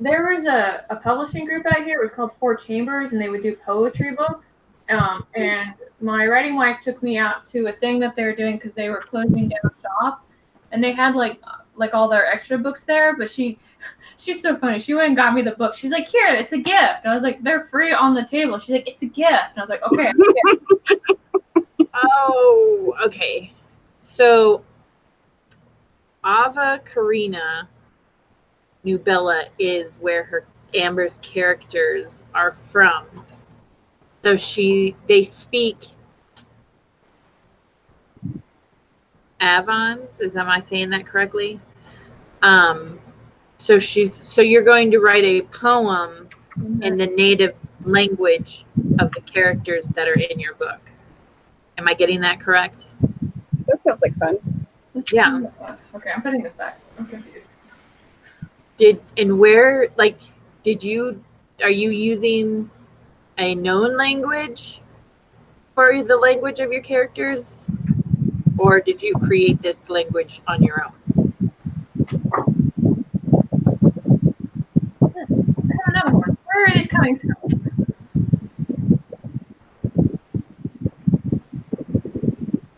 There was a publishing group out here. It was called Four Chambers, and they would do poetry books. And my writing wife took me out to a thing that they were doing because they were closing down shop, and they had like all their extra books there. But she's so funny. She went and got me the book. She's like, "Here, it's a gift." And I was like, "They're free on the table." She's like, "It's a gift." And I was like, "Okay." Oh, okay. So Ava Karina Nubella is where her Amber's characters are from. So they speak Avons. Am I saying that correctly? So you're going to write a poem in the native language of the characters that are in your book. Am I getting that correct? That sounds like fun. Yeah. Okay, I'm putting this back. I'm confused. Are you using a known language for the language of your characters, or did you create this language on your own? I have another one. Where are these coming from?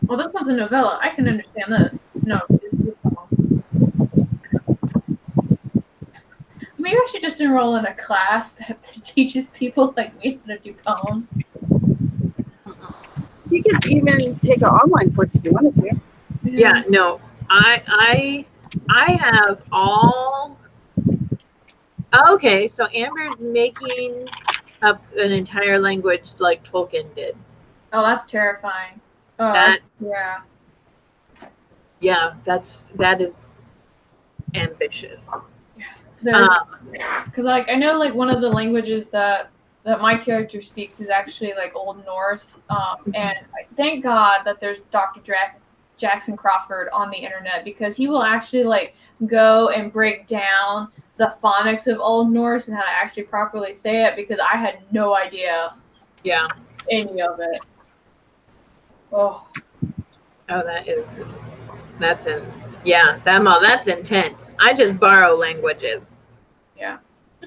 Well, this one's a novella. I can understand this. No, this is a poem. Maybe I should just enroll in a class that teaches people like me how to do poems. You could even take an online course if you wanted to. Yeah, no. I have all. Okay, so Amber's making up an entire language like Tolkien did. Oh, that's terrifying. Oh, yeah. Yeah, that is ambitious. Because like I know like one of the languages that my character speaks is actually like Old Norse, and thank God that there's Dr. Jackson Crawford on the internet, because he will actually like go and break down the phonics of Old Norse and how to actually properly say it, because I had no idea. Yeah. Any of it. Oh, that's intense. I just borrow languages. Yeah.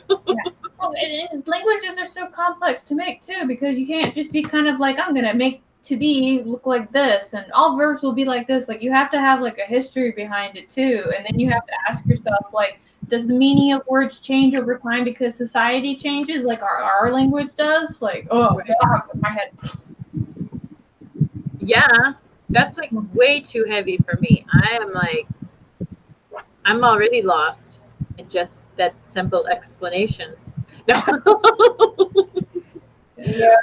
Well, and languages are so complex to make too, because you can't just be kind of like, I'm gonna make to be look like this, and all verbs will be like this. Like you have to have like a history behind it too, and then you have to ask yourself, like, does the meaning of words change over time because society changes, like our language does? Like, oh God, my head. Yeah, that's like way too heavy for me. I'm already lost in just that simple explanation. No. Yeah.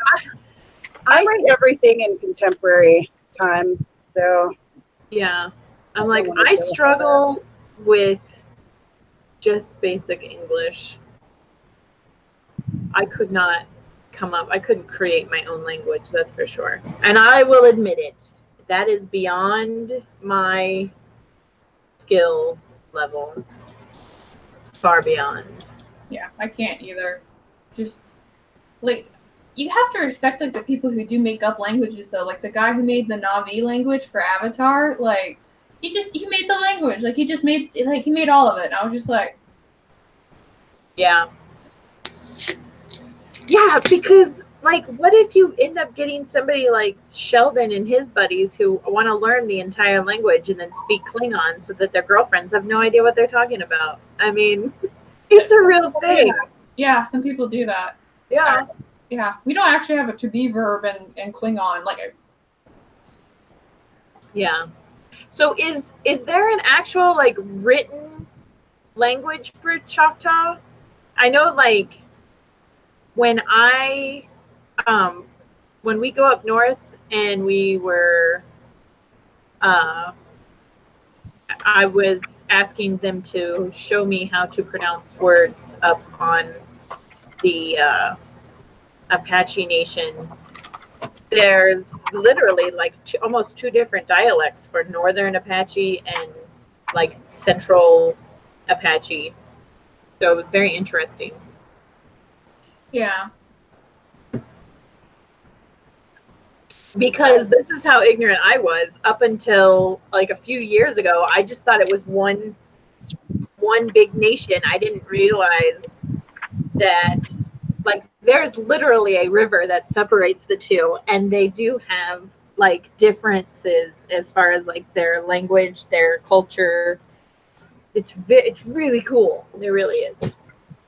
I write everything in contemporary times, so yeah. I'm like, I struggle with just basic English. I couldn't create my own language, that's for sure. And I will admit it. That is beyond my skill level. Far beyond. Yeah, I can't either. Just like you have to respect like the people who do make up languages though. Like the guy who made the Na'vi language for Avatar, like he made the language. Like he made all of it. And I was just like, yeah. Yeah, because like what if you end up getting somebody like Sheldon and his buddies who want to learn the entire language and then speak Klingon so that their girlfriends have no idea what they're talking about? I mean, it's a real thing. Yeah, some people do that. Yeah. Yeah, we don't actually have a to be verb in Klingon. Like, yeah. So is there an actual like written language for Choctaw? I know like when we go up north and we were I was asking them to show me how to pronounce words up on the Apache Nation. There's literally like almost two different dialects for Northern Apache and like Central Apache. So it was very interesting. yeah. Because this is how ignorant I was up until like a few years ago. I just thought it was one big nation. I didn't realize that like there's literally a river that separates the two, and they do have like differences as far as like their language, their culture. It's really cool. It really is.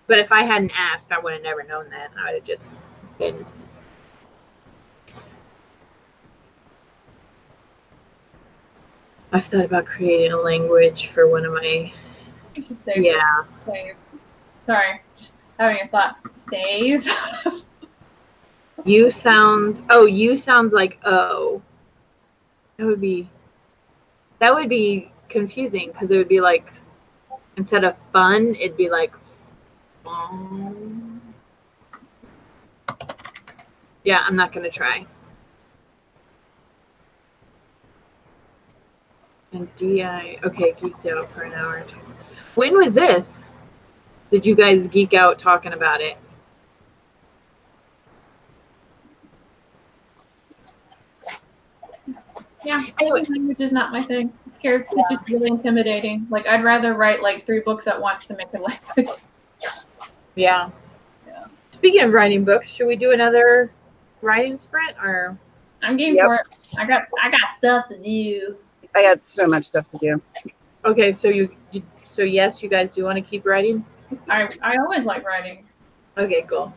But if I hadn't asked, I would have never known that. I would have just been. I've thought about creating a language for one of my. You should save. Yeah. Save. Sorry, just having a thought. Save. U sounds like O. That would be confusing because it would be like instead of fun, it'd be like fun. Yeah, I'm not gonna try. And DI, okay, geeked out for an hour. When was this? Did you guys geek out talking about it? Yeah, language is not my thing. It's scared. It's just really intimidating. Like I'd rather write like 3 books at once to make a language. Yeah. Speaking of writing books, should we do another writing sprint or? I'm game for it. I got stuff to do. I got so much stuff to do. Okay, so so yes, you guys do want to keep writing? I always like writing. Okay, cool.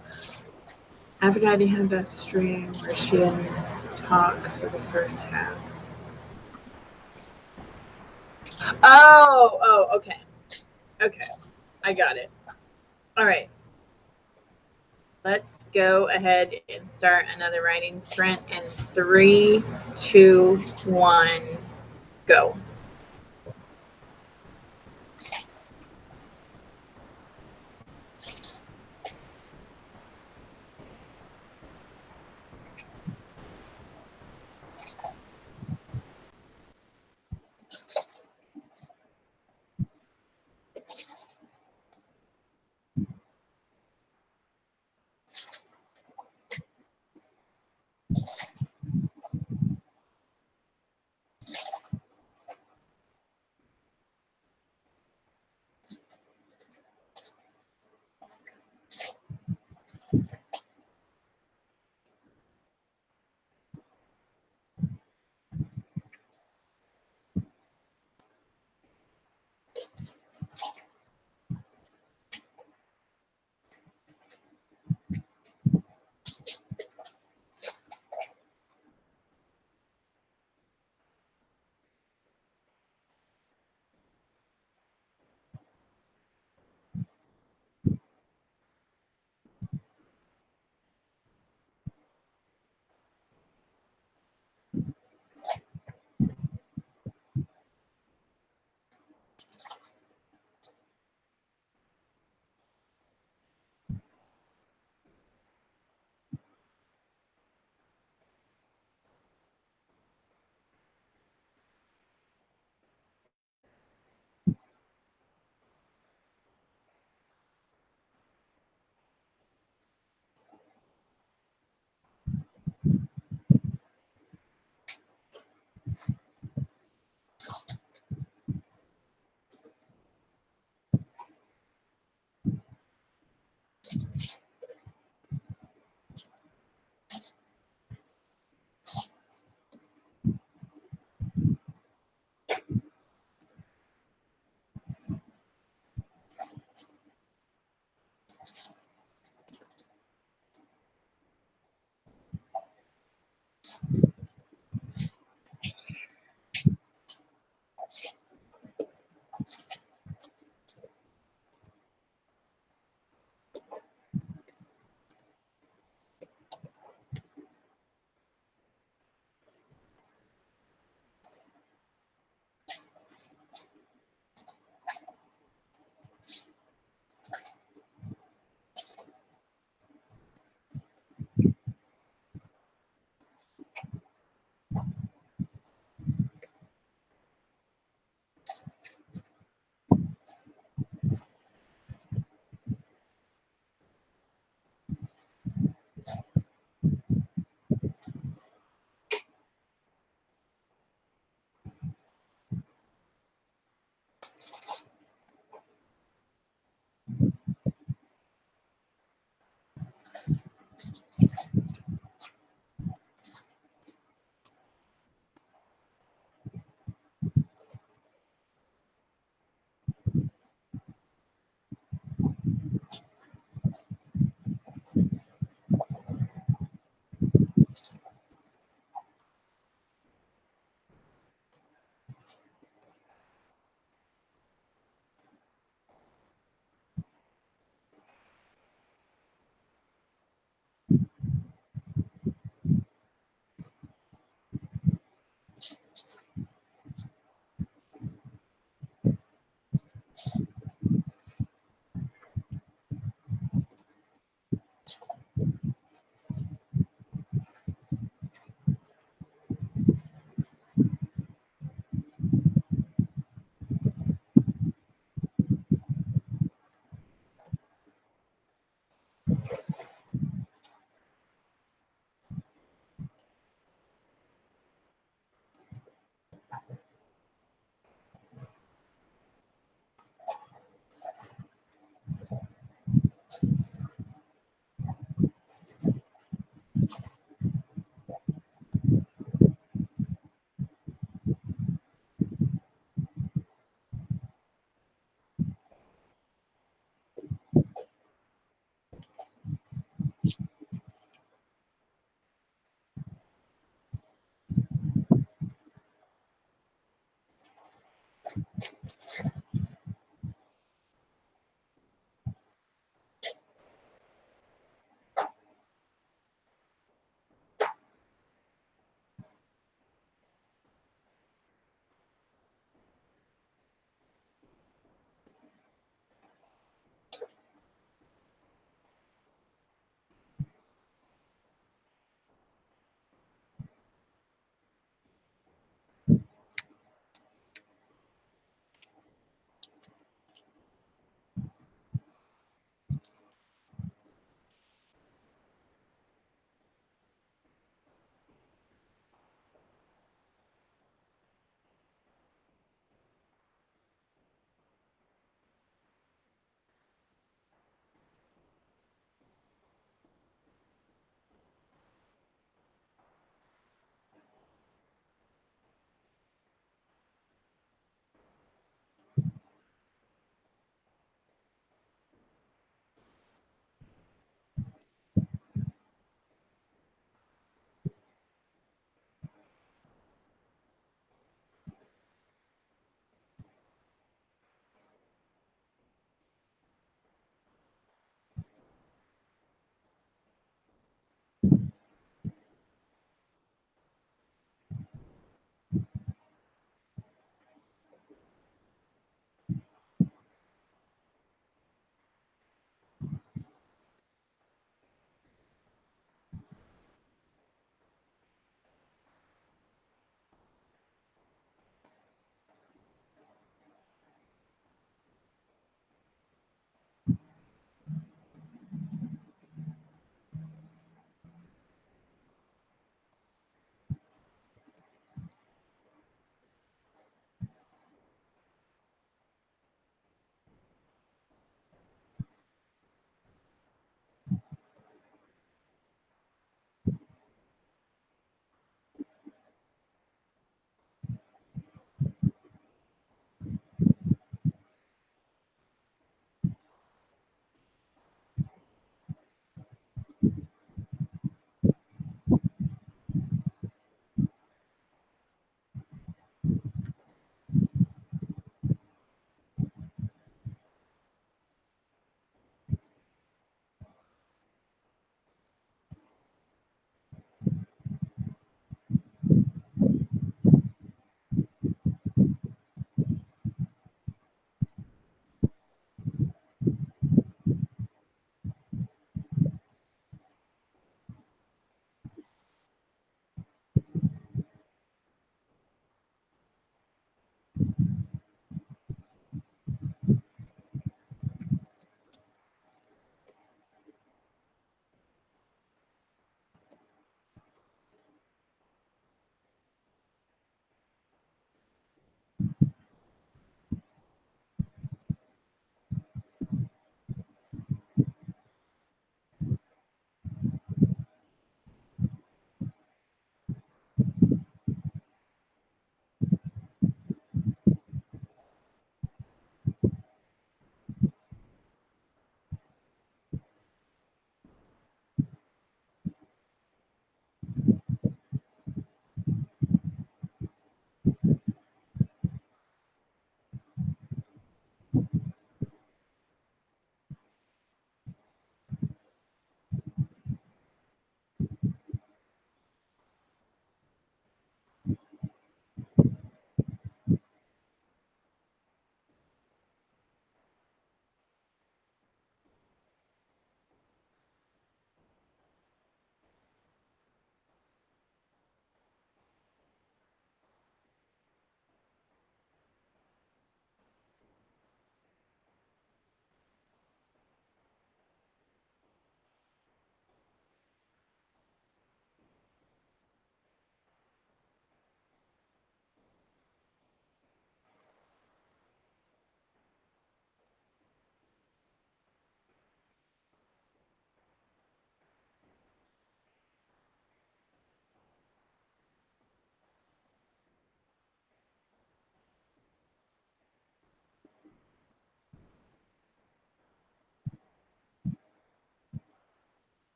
Aphrodite had that stream where she didn't talk for the first half. Oh, okay. Okay, I got it. All right. Let's go ahead and start another writing sprint in 3, 2, 1, go.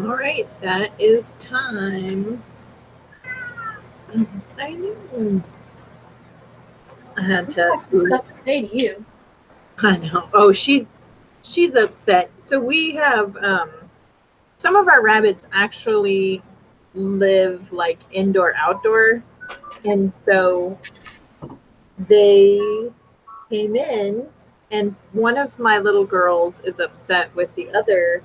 All right, that is time. I knew. I had to. Stuff to say to you. I know. Oh, she's upset. So we have some of our rabbits actually live like indoor outdoor, and so they came in, and one of my little girls is upset with the other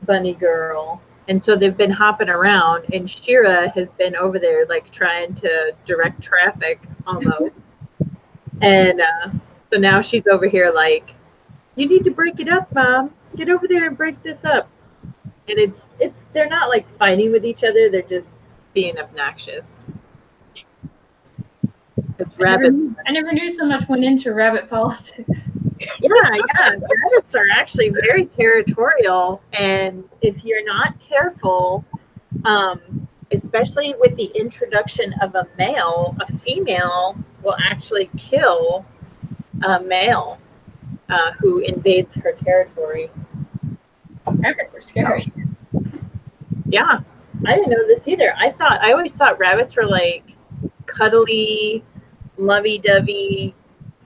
bunny girl, and so they've been hopping around, and Shira has been over there like trying to direct traffic almost. And so now she's over here like, you need to break it up, Mom. Get over there and break this up. And it's they're not like fighting with each other, they're just being obnoxious. Because rabbits, I never knew so much went into rabbit politics. yeah, rabbits are actually very territorial, and if you're not careful, especially with the introduction of a male, a female will actually kill a male who invades her territory. Rabbits are scary. Yeah, I didn't know this either. I always thought rabbits were like cuddly, lovey-dovey,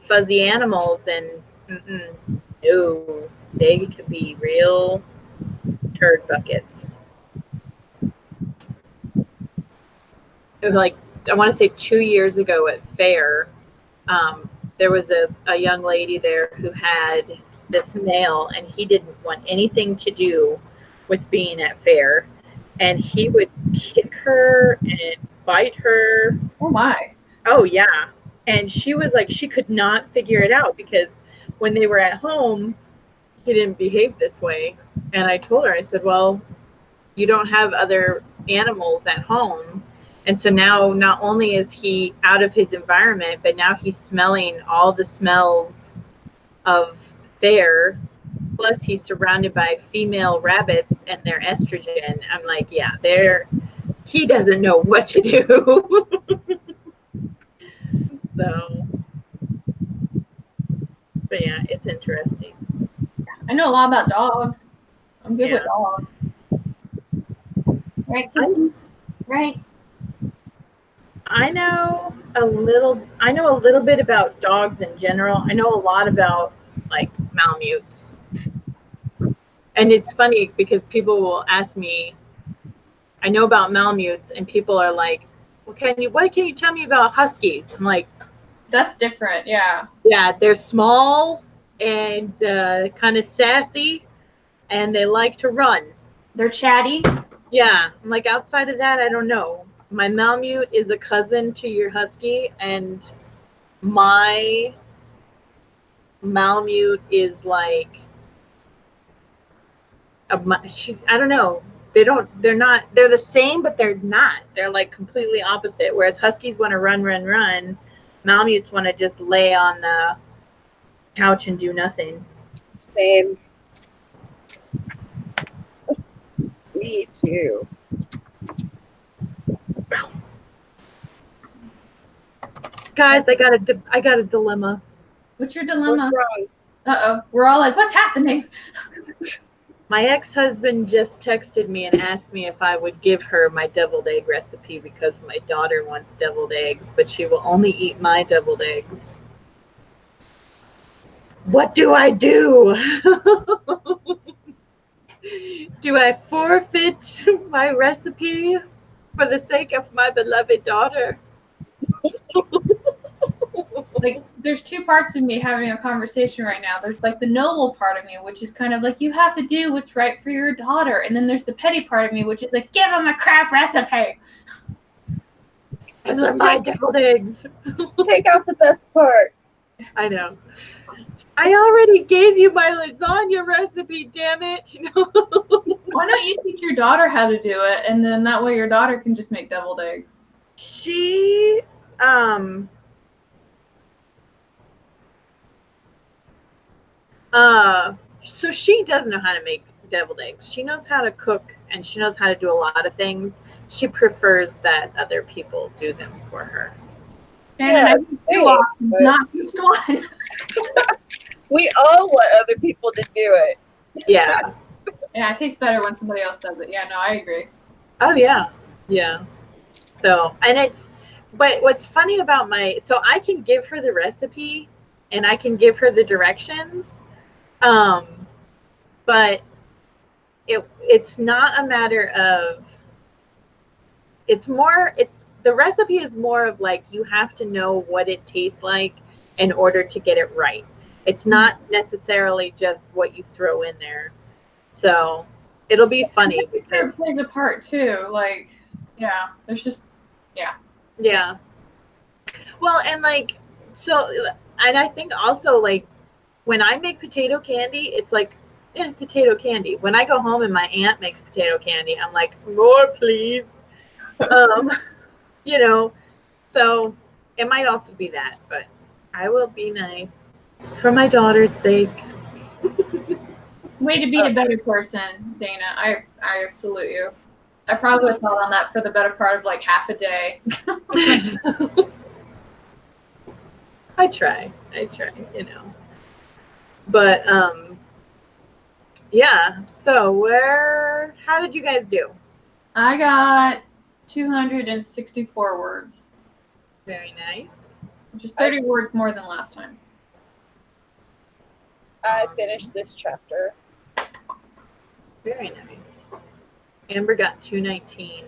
fuzzy animals, and no, they could be real turd buckets. It was like, I want to say 2 years ago at fair, there was a young lady there who had this male, and he didn't want anything to do with being at fair, and he would kick her and bite her. Oh my. Oh yeah. And she was like, she could not figure it out, because when they were at home, he didn't behave this way. And I told her, I said, well, you don't have other animals at home. And so now not only is he out of his environment, but now he's smelling all the smells of fair. Plus he's surrounded by female rabbits and their estrogen. I'm like, yeah, he doesn't know what to do. So, but yeah, it's interesting. I know a lot about dogs. I'm good with dogs. Right, Kissy? Right? I know a little bit about dogs in general. I know a lot about like Malamutes. And it's funny because people will ask me, I know about Malamutes, and people are like, what can you tell me about Huskies? I'm like, that's different, yeah. Yeah, they're small and kind of sassy, and they like to run. They're chatty. Yeah, I'm like, outside of that, I don't know. My Malamute is a cousin to your Husky, and my Malamute is like, I don't know. They're the same, but they're not. They're like completely opposite. Whereas Huskies want to run. Malamutes want to just lay on the couch and do nothing. Same. Me too. Guys, I got a dilemma. What's your dilemma? What's wrong? Uh-oh. We're all like, what's happening? My ex-husband just texted me and asked me if I would give her my deviled egg recipe because my daughter wants deviled eggs, but she will only eat my deviled eggs. What do I do? Do I forfeit my recipe for the sake of my beloved daughter? Like, there's two parts of me having a conversation right now. There's like the noble part of me, which is kind of like, you have to do what's right for your daughter. And then there's the petty part of me, which is like, give them a crap recipe. Those are my deviled eggs. Take out the best part. I know. I already gave you my lasagna recipe, damn it. Why don't you teach your daughter how to do it, and then that way your daughter can just make deviled eggs? She, so she does know how to make deviled eggs. She knows how to cook, and she knows how to do a lot of things. She prefers that other people do them for her. And I think two options, not just one. We all want other people to do it. Yeah. Yeah, it tastes better when somebody else does it. Yeah, no, I agree. Oh yeah, yeah. So, but what's funny about so I can give her the recipe and I can give her the directions, but it's not a matter of, the recipe is more of like, you have to know what it tastes like in order to get it right. It's not necessarily just what you throw in there. So it'll be funny because it plays a part too. Like, yeah, there's just, yeah. Well, and like, so, and I think also like when I make potato candy, it's like, yeah, potato candy. When I go home and my aunt makes potato candy, I'm like, more please. You know, so it might also be that, but I will be nice for my daughter's sake. Way to be a better person, Dana. I salute you. I probably thought on that for the better part of like half a day. I try, you know. But yeah, so how did you guys do? I got 264 words. Very nice. Which is 30 words more than last time. I finished this chapter. Very nice. Amber got 219.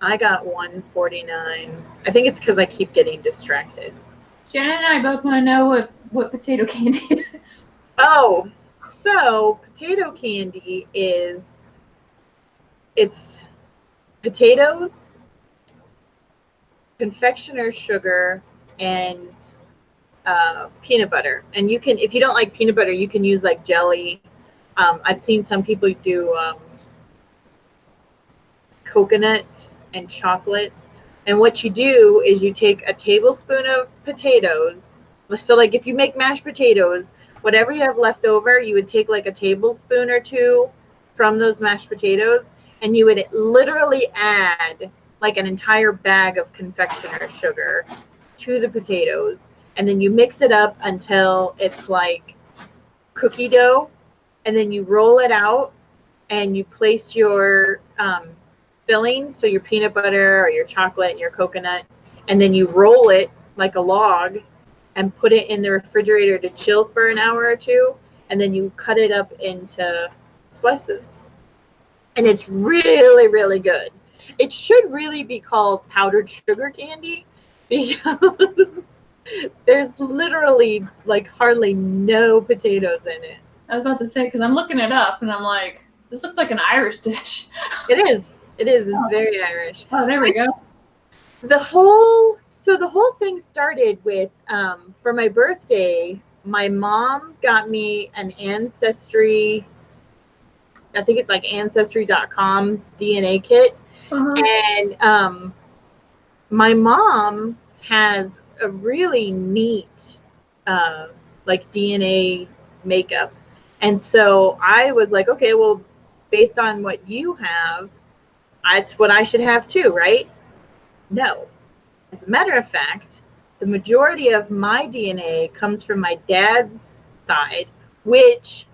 I got 149. I think it's because I keep getting distracted. Shannon and I both want to know what potato candy is. Oh, so potato candy it's potatoes, confectioner's sugar, and peanut butter. And you can, if you don't like peanut butter, you can use like jelly. I've seen some people do coconut and chocolate. And what you do is you take a tablespoon of potatoes. So like if you make mashed potatoes, whatever you have left over, you would take like a tablespoon or two from those mashed potatoes, and you would literally add like an entire bag of confectioner's sugar to the potatoes. And then you mix it up until it's like cookie dough. And then you roll it out and you place your filling, so your peanut butter or your chocolate and your coconut, and then you roll it like a log and put it in the refrigerator to chill for an hour or two, and then you cut it up into slices. And it's really, really good. It should really be called powdered sugar candy because there's literally like hardly no potatoes in it. I was about to say, because I'm looking it up and I'm like, this looks like an Irish dish. It is. It's very Irish. Oh, there we go. The whole thing started with, for my birthday, my mom got me an Ancestry, I think it's like Ancestry.com DNA kit. And my mom has a really neat like DNA makeup. And so I was like, okay, well, based on what you have, that's what I should have too, right? No. As a matter of fact, the majority of my DNA comes from my dad's side, which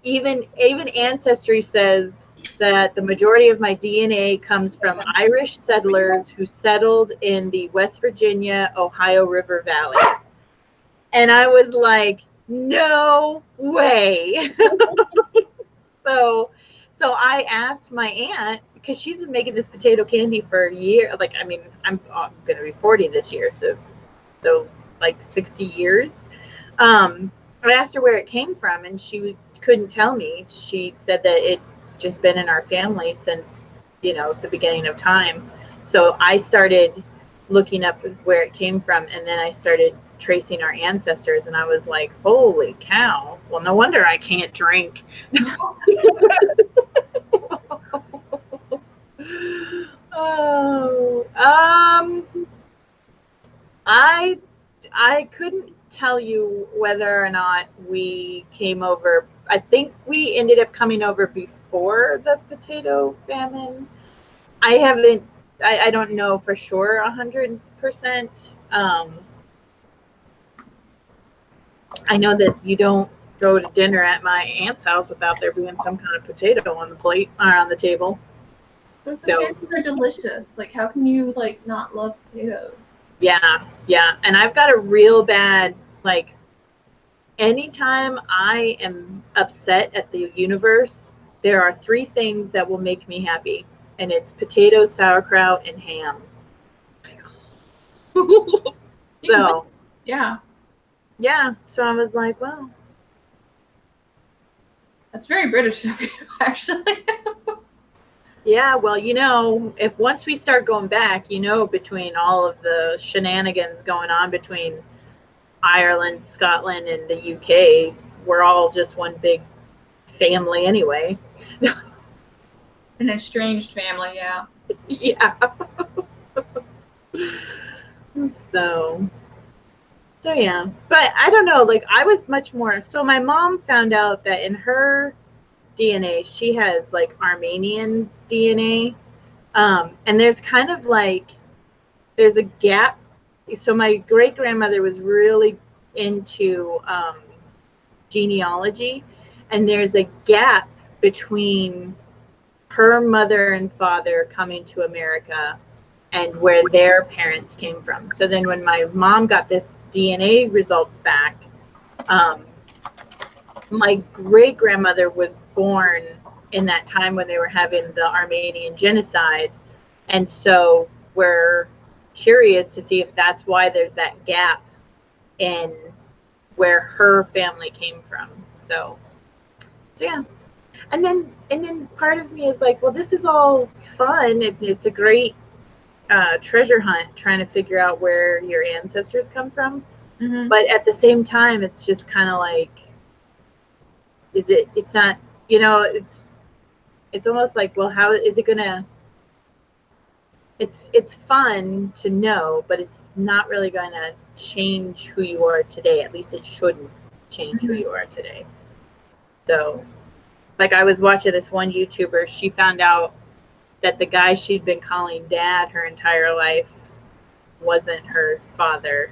even Ancestry says that the majority of my DNA comes from Irish settlers who settled in the West Virginia, Ohio River Valley. And I was like, no way. So I asked my aunt, because she's been making this potato candy for a year. Like, I mean, I'm going to be 40 this year, so like 60 years. I asked her where it came from, and she couldn't tell me. She said that it's just been in our family since, the beginning of time. So I started looking up where it came from, and then I started tracing our ancestors, and I was like, holy cow. Well, no wonder I can't drink. Oh, I couldn't tell you whether or not we came over. I think we ended up coming over before the potato famine. I don't know for sure 100%. I know that you don't go to dinner at my aunt's house without there being some kind of potato on the plate or on the table. But So- potatoes are delicious. Like, how can you like not love potatoes? Yeah, yeah. And I've got a real bad, like, anytime I am upset at the universe, there are 3 things that will make me happy. And it's potatoes, sauerkraut, and ham. So, Yeah, yeah. So I was like, well, that's very British of you, actually. yeah, well, if once we start going back, between all of the shenanigans going on between Ireland, Scotland, and the UK, we're all just one big family anyway. An estranged family, yeah. Yeah. So yeah. But I don't know, like I was much more, so my mom found out that in her DNA, she has like Armenian DNA. And there's kind of like, there's a gap. So my great grandmother was really into genealogy, and there's a gap between her mother and father coming to America and where their parents came from. So then when my mom got this DNA results back, my great grandmother was born in that time when they were having the Armenian genocide. And so we're curious to see if that's why there's that gap in where her family came from. So yeah. And then part of me is like, well, this is all fun. It's a great treasure hunt trying to figure out where your ancestors come from. Mm-hmm. But at the same time, it's just kind of like, it's not, it's almost like, well, how is it gonna, it's fun to know, but it's not really going to change who you are today. At least it shouldn't change who you are today. So, like, I was watching this one YouTuber. She found out that the guy she'd been calling dad her entire life wasn't her father.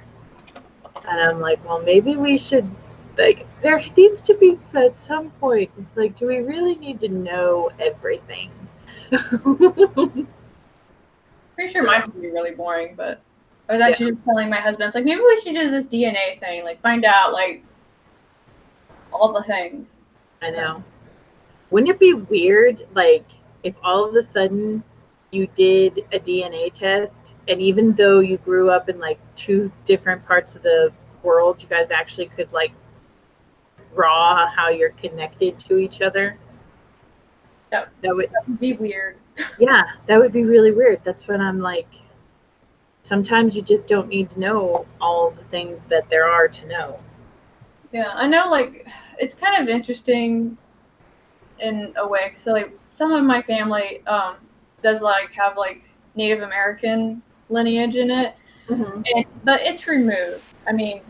And I'm like, well, maybe we should, like, there needs to be at some point, it's like, do we really need to know everything? Pretty sure mine's gonna be really boring, but I was actually just telling my husband, it's like, maybe we should do this DNA thing, like find out like all the things. I know. Wouldn't it be weird, like, if all of a sudden you did a DNA test, and even though you grew up in like 2 different parts of the world, you guys actually could like draw how you're connected to each other? That would be weird. Yeah, that would be really weird. That's when I'm like, sometimes you just don't need to know all the things that there are to know. Yeah, I know, like, it's kind of interesting in a way. So, like, some of my family does, like, have, like, Native American lineage in it. Mm-hmm. But it's removed. I mean,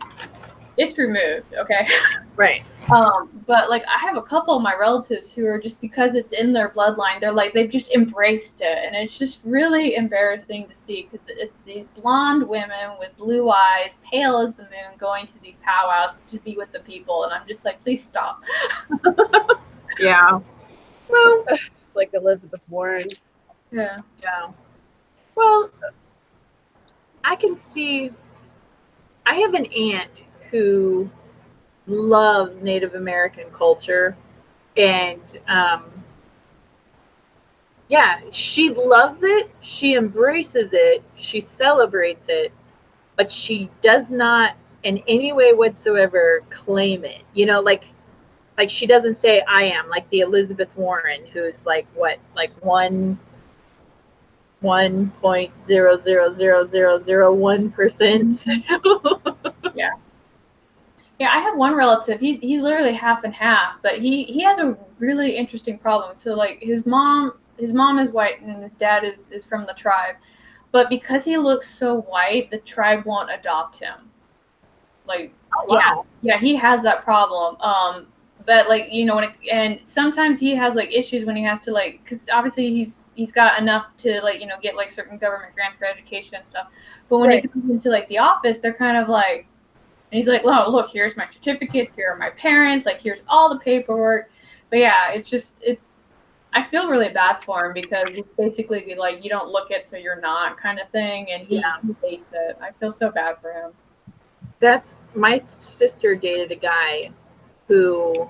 it's removed, okay? Right. But, like, I have a couple of my relatives who are just, because it's in their bloodline, they're, like, they've just embraced it. And it's just really embarrassing to see, because it's these blonde women with blue eyes, pale as the moon, going to these powwows to be with the people. And I'm just like, please stop. Yeah. Well, Like Elizabeth Warren. Yeah. yeah. Well, I can see, I have an aunt who loves Native American culture, and yeah, she loves it, she embraces it, she celebrates it, but she does not in any way whatsoever claim it. Like she doesn't say I am, like the Elizabeth Warren, who's like what, like 1.0000001%. Yeah. Yeah, I have one relative. He's literally half and half, but he has a really interesting problem. So like his mom is white and his dad is from the tribe. But because he looks so white, the tribe won't adopt him. Like, Oh, wow. yeah, he has that problem. But like, and sometimes he has like issues when he has to, like, because obviously he's got enough to, like, get like certain government grants for education and stuff. But when he comes into like the office, they're kind of like, And he's like, well, look, here's my certificates. Here are my parents. Like, here's all the paperwork. But yeah, I feel really bad for him because it's basically be like, you don't look it, so you're not kind of thing. And he hates it. I feel so bad for him. That's my sister dated a guy who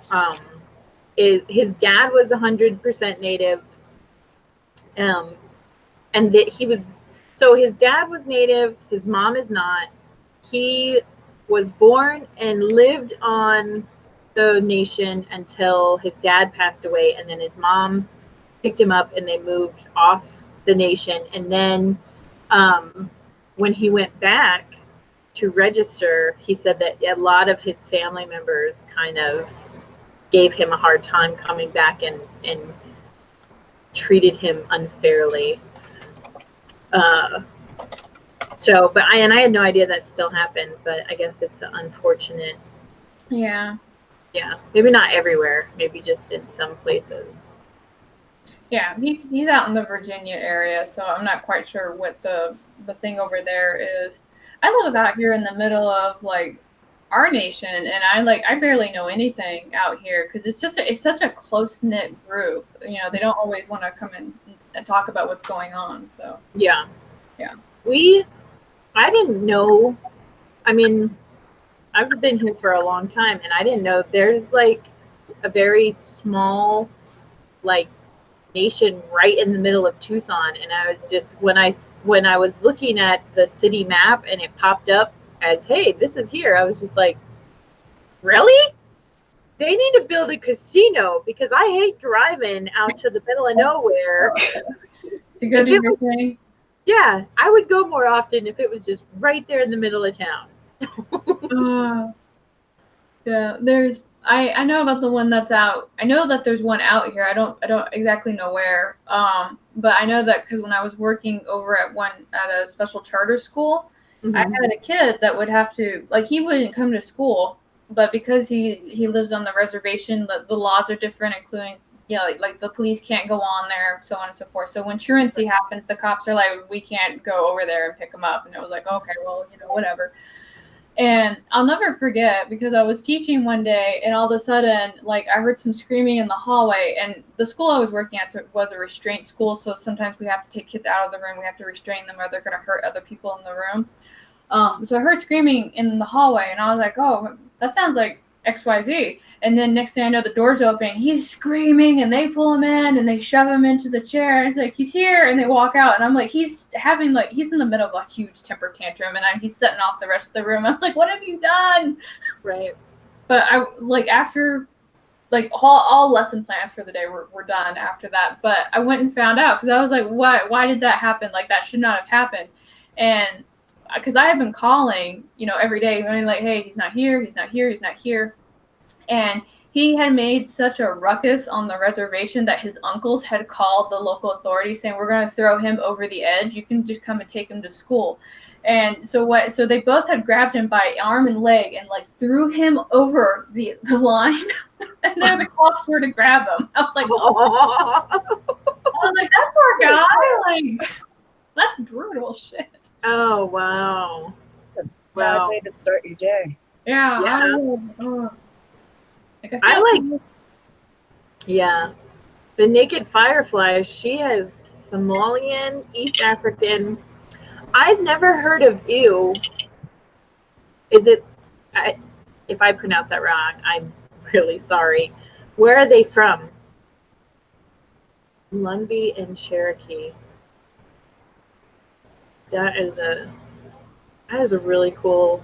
his dad was 100% native. And that his dad was native, his mom is not. He was born and lived on the nation until his dad passed away, and then his mom picked him up and they moved off the nation. And then when he went back to register, he said that a lot of his family members kind of gave him a hard time coming back and treated him unfairly. I had no idea that still happened, but I guess it's unfortunate. Yeah. Yeah, maybe not everywhere, maybe just in some places. Yeah, he's out in the Virginia area, so I'm not quite sure what the thing over there is. I live out here in the middle of like our nation, and I barely know anything out here because it's such a close knit group. You know, they don't always want to come in and talk about what's going on. So yeah. I didn't know. I mean, I've been here for a long time, and I didn't know there's like a very small like nation right in the middle of Tucson. And I was just when I was looking at the city map and it popped up as, hey, this is here, I was just like, really? They need to build a casino because I hate driving out to the middle of nowhere to go do your thing. Yeah, I would go more often if it was just right there in the middle of town. Yeah, I know about the one that's out. I know that there's one out here. I don't exactly know where. But I know that because when I was working over at a special charter school, I had a kid that would have to, like, he wouldn't come to school, but because he lives on the reservation, the laws are different, including like the police can't go on there, so on and so forth. So when truancy happens, the cops are like, we can't go over there and pick him up. And it was like, okay, well, whatever. And I'll never forget because I was teaching one day and all of a sudden, like, I heard some screaming in the hallway, and the school I was working at was a restraint school. So sometimes we have to take kids out of the room. We have to restrain them or they're going to hurt other people in the room. So I heard screaming in the hallway and I was like, oh, that sounds like XYZ. And then next thing I know, the door's open, he's screaming and they pull him in and they shove him into the chair. It's like, he's here. And they walk out and I'm like, he's in the middle of a huge temper tantrum and he's setting off the rest of the room. I was like, what have you done? Right. But I after all lesson plans for the day were done after that. But I went and found out because I was like, why did that happen? Like, that should not have happened. And because I have been calling, every day, going like, hey, he's not here, he's not here, he's not here. And he had made such a ruckus on the reservation that his uncles had called the local authorities saying, we're going to throw him over the edge. You can just come and take him to school. And so they both had grabbed him by arm and leg and like threw him over the line. And there the cops were to grab him. I was like, oh. I was like, that poor guy. Like, that's brutal shit. Oh, wow. It's a bad way to start your day. Yeah. Yeah. The naked firefly, she has Somalian, East African. I've never heard of ew. If I pronounce that wrong, I'm really sorry. Where are they from? Lumbee and Cherokee. That is a really cool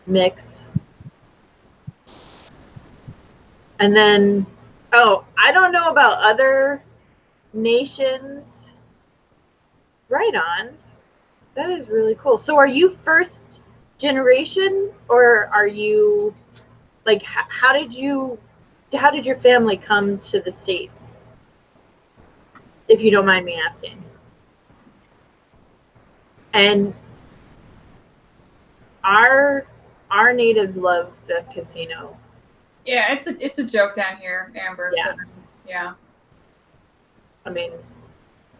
mix. And then, I don't know about other nations. Right on. That is really cool. So are you first generation, or are you like, how did your family come to the States? If you don't mind me asking. And our natives love the casino. Yeah, it's a joke down here, Amber. Yeah. So, yeah. I mean,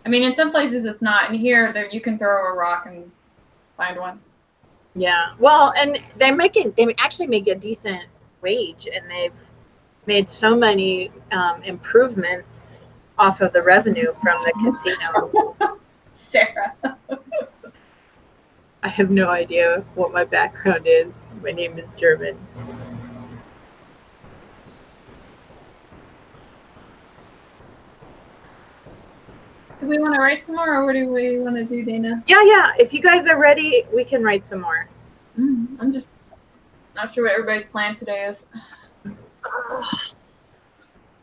in some places it's not. And here, you can throw a rock and find one. Yeah. Well, and they actually make a decent wage, and they've made so many improvements off of the revenue from the casinos. Sarah. I have no idea what my background is. My name is German. Do we want to write some more, or what do we want to do, Dana? Yeah. If you guys are ready, we can write some more. I'm just not sure what everybody's plan today is.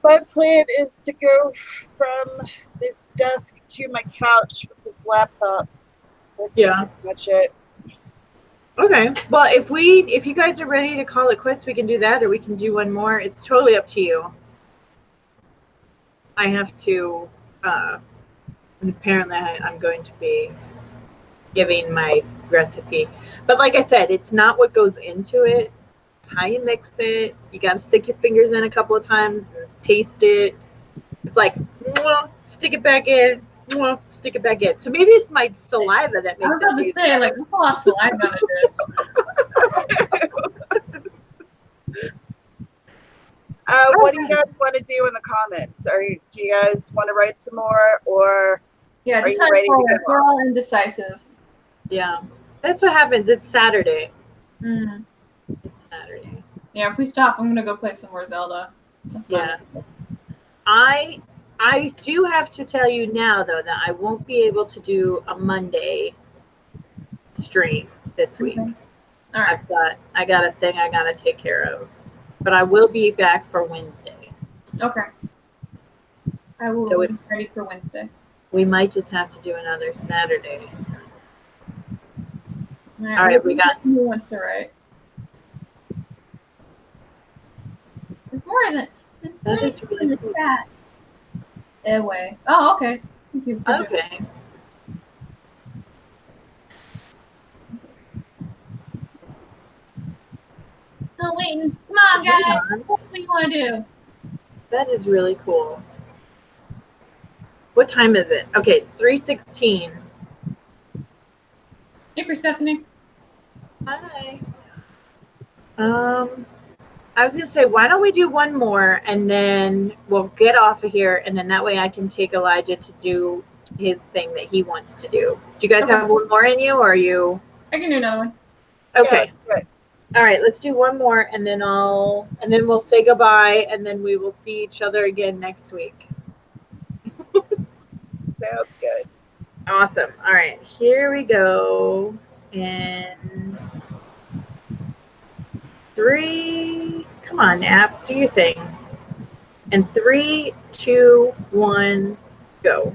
My plan is to go from this desk to my couch with this laptop. That's pretty much it. Okay. Well, if you guys are ready to call it quits, we can do that, or we can do one more. It's totally up to you. I have to. Apparently, I'm going to be giving my recipe, but like I said, it's not what goes into it. It's how you mix it. You got to stick your fingers in a couple of times and taste it. It's like, stick it back in, stick it back in. So maybe it's my saliva that makes it taste better. I was about to say, like, there's a lot of saliva in it. What do you guys want to do in the comments? Do you guys want to write some more, or are you ready to go? We're all indecisive. Yeah, that's what happens. It's Saturday. It's Saturday. Yeah, if we stop, I'm gonna go play some more Zelda. That's fine. Yeah. I do have to tell you now, though, that I won't be able to do a Monday stream this week. All right. I got a thing I gotta take care of, but I will be back for Wednesday. Okay. I will be ready for Wednesday. We might just have to do another Saturday. All right, we got new ones to write. There's more than that is really in the cool. chat. Anyway. Oh, okay. Thank you. Okay. Still waiting. Come on, guys. What do you want to do? That is really cool. What time is it? Okay, it's 3:16. Hey, Persephone. Hi. I was gonna say, why don't we do one more and then we'll get off of here, and then that way I can take Elijah to do his thing that he wants to do. Do you guys have one more in you, or are you? I can do another one. Okay. Yeah, good. All right, let's do one more, and then we'll say goodbye, and then we will see each other again next week. Sounds good. Awesome. All right, here we go. And 3, come on, app, do your thing. And 3, 2, 1, go.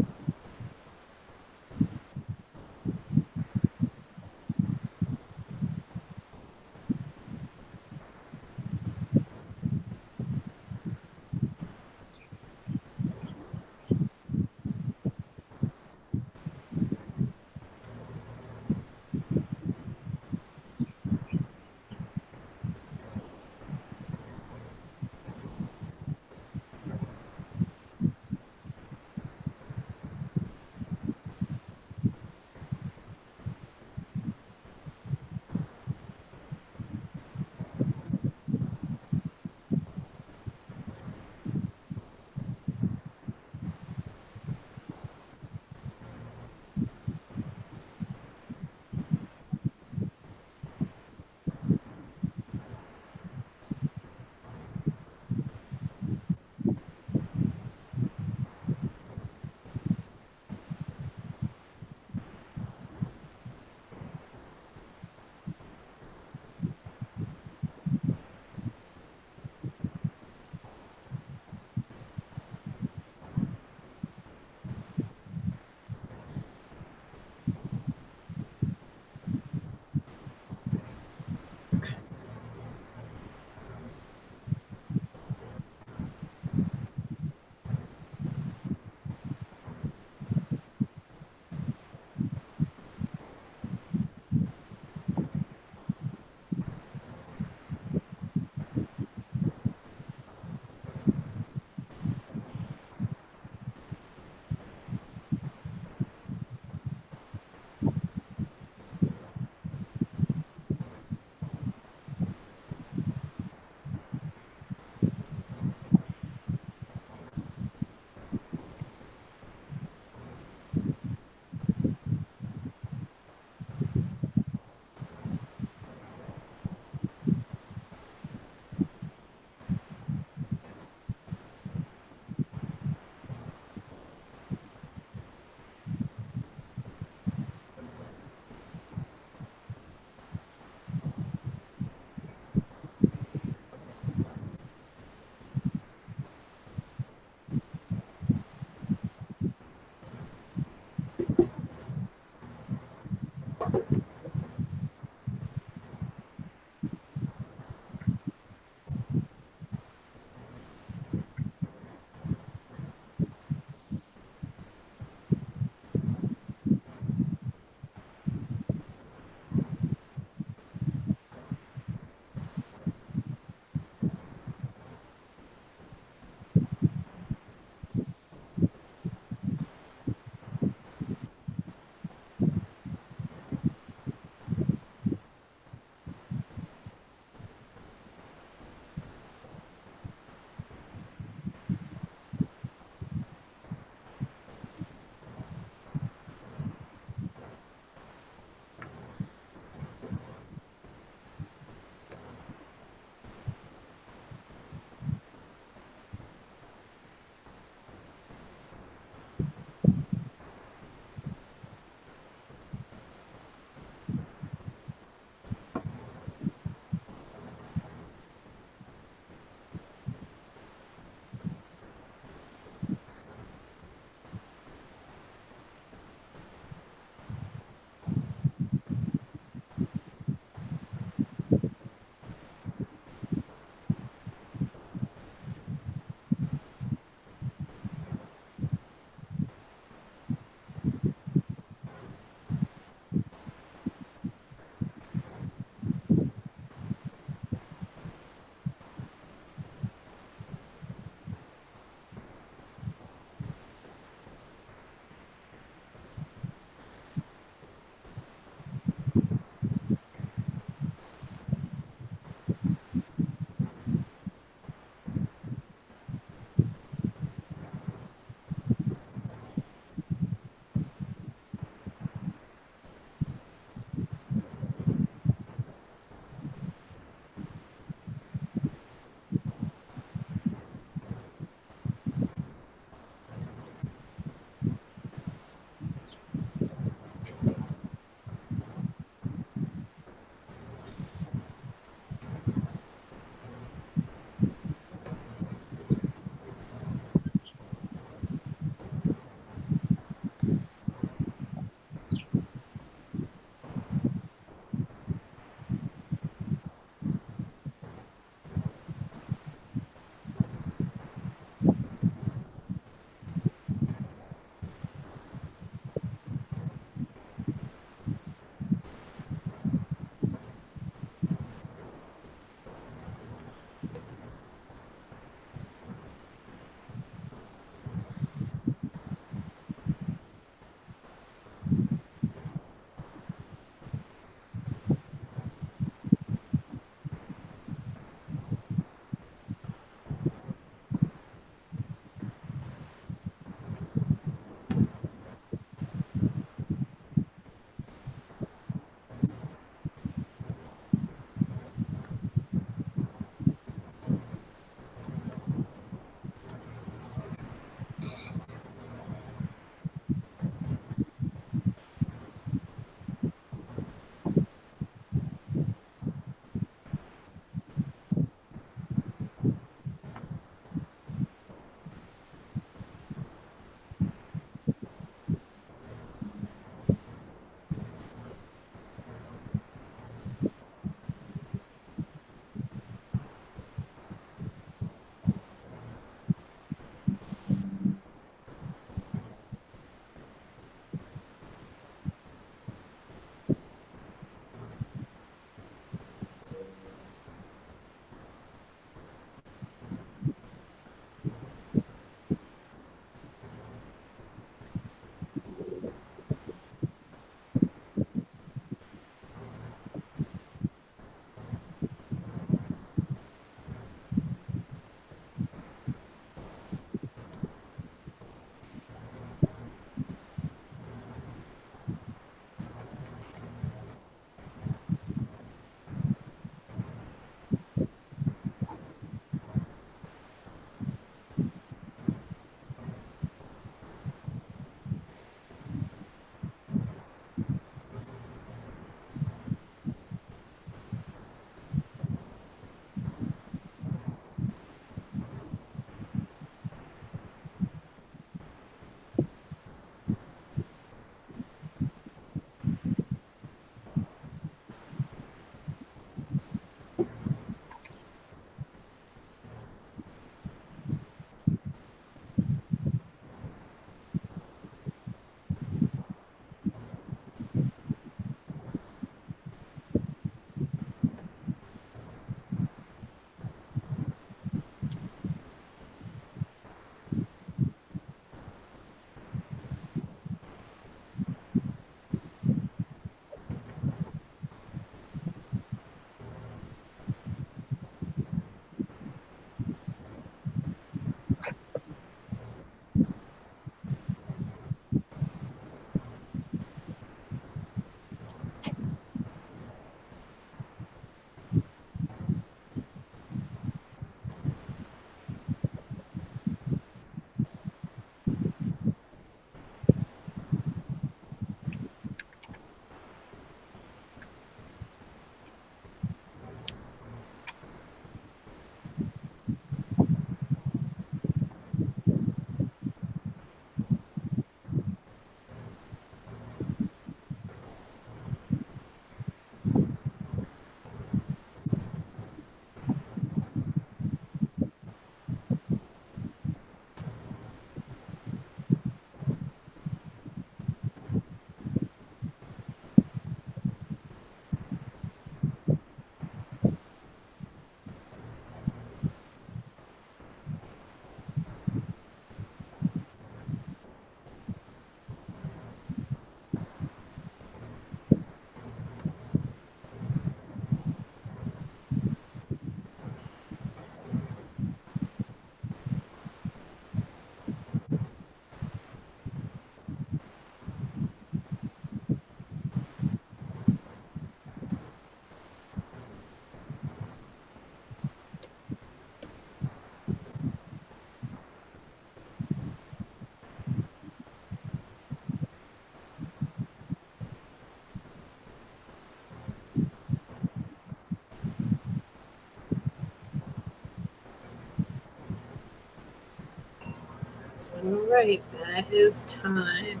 It is time.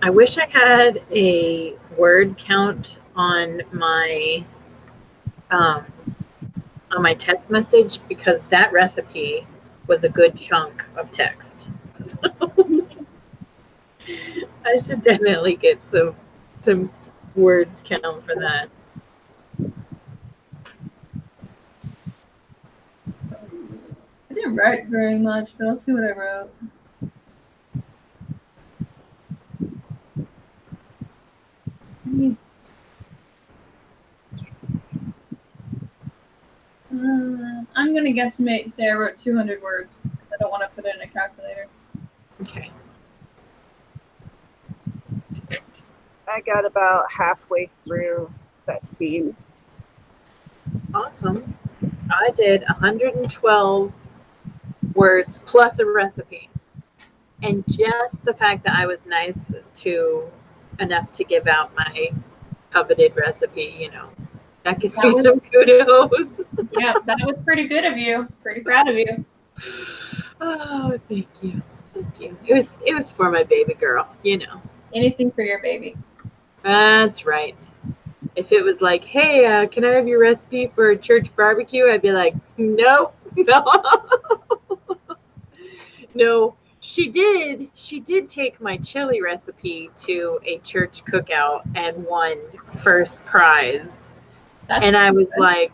I wish I had a word count on my text message, because that recipe was a good chunk of text. So I should definitely get some words count for that. I didn't write very much, but I'll see what I wrote. I'm gonna guesstimate and say I wrote 200 words because I don't want to put it in a calculator. Okay. I got about halfway through that scene. Awesome. I did 112 words plus a recipe. And just the fact that I was nice enough to give out my coveted recipe, you know, that gets me some kudos. Yeah, that was pretty good of you. Pretty proud of you. Oh, thank you. Thank you. It was for my baby girl, you know. Anything for your baby. That's right. If it was like, hey, can I have your recipe for a church barbecue? I'd be like, nope, no. No, she did take my chili recipe to a church cookout and won first prize. And I was like,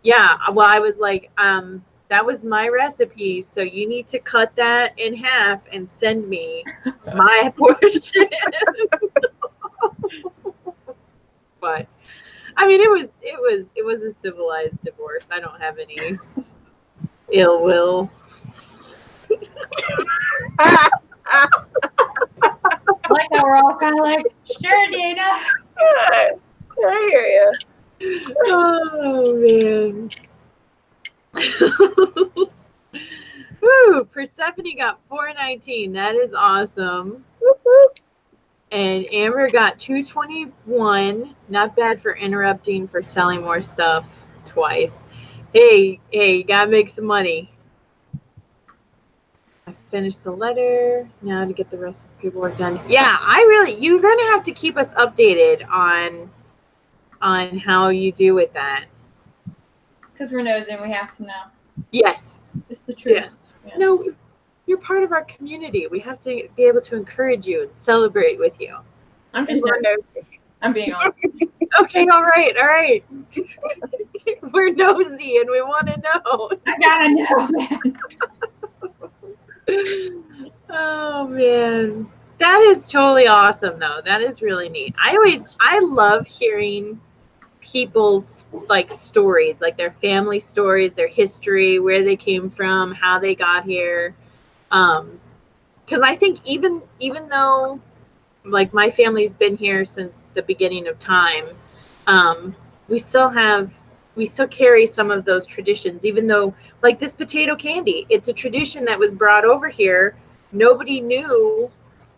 yeah, well, I was like, that was my recipe, so you need to cut that in half and send me my portion. But I mean, it was a civilized divorce. I don't have any ill will. Like how we're all kind of like, sure, Dana. Yeah, I hear you. Oh man. Woo, Persephone got 419. That is awesome. And Amber got 221. Not bad for interrupting for selling more stuff twice. Hey, you gotta make some money. I finished the letter. Now to get the rest of the paperwork done. Yeah, you're gonna have to keep us updated on how you do with that. Because we're nosing, we have to know. Yes. It's the truth. Yes. Yeah. No, you're part of our community. We have to be able to encourage you and celebrate with you. I'm just nosy. I'm being honest. Okay, all right. We're nosy and we want to know. I gotta know, man. Oh man, that is totally awesome though. That is really neat. I love hearing people's like stories, like their family stories, their history, where they came from, how they got here. Because I think even though like my family's been here since the beginning of time, we still carry some of those traditions, even though like this potato candy, it's a tradition that was brought over here. Nobody knew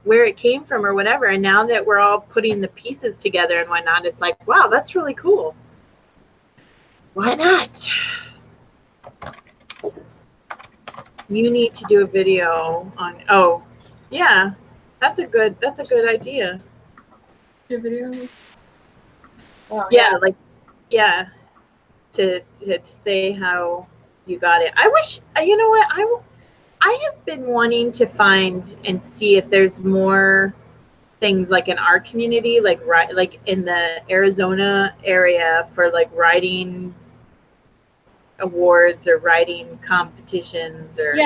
where it came from or whatever. And now that we're all putting the pieces together and whatnot, it's like, wow, that's really cool. Why not? You need to do a video on, oh, yeah, that's a good idea. Your video? Oh, Yeah, like, yeah, to say how you got it. I wish, you know what, I have been wanting to find and see if there's more things like in our community, like in the Arizona area for like writing awards or writing competitions or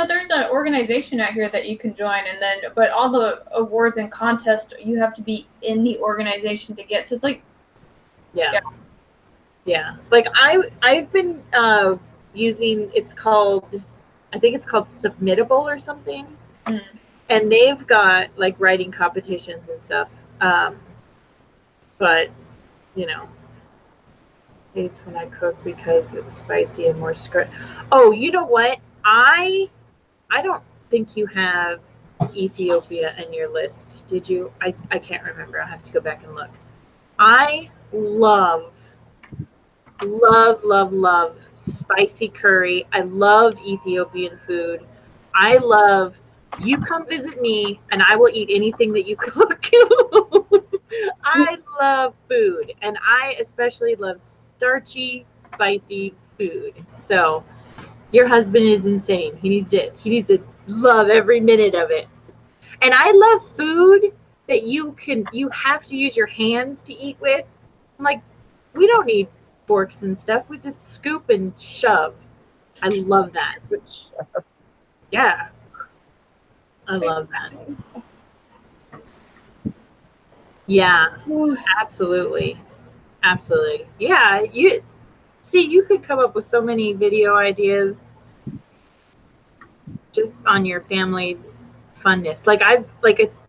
there's an organization out here that you can join, and then but all the awards and contests you have to be in the organization to get. So it's like yeah. Like I've been using, I think it's called Submittable or something. And they've got like writing competitions and stuff. But you know, hates when I cook because it's spicy and more script. Oh, you know what? I don't think you have Ethiopia in your list. Did you? I can't remember. I'll have to go back and look. I love spicy curry. I love Ethiopian food. I love, you come visit me and I will eat anything that you cook. I love food, and I especially love starchy, spicy food. So your husband is insane. He needs to love every minute of it. And I love food that you have to use your hands to eat with. I'm like, we don't need forks and stuff. We just scoop and shove. I love that. Yeah. I love that. Yeah, absolutely. Absolutely. Yeah, you could come up with so many video ideas just on your family's funness.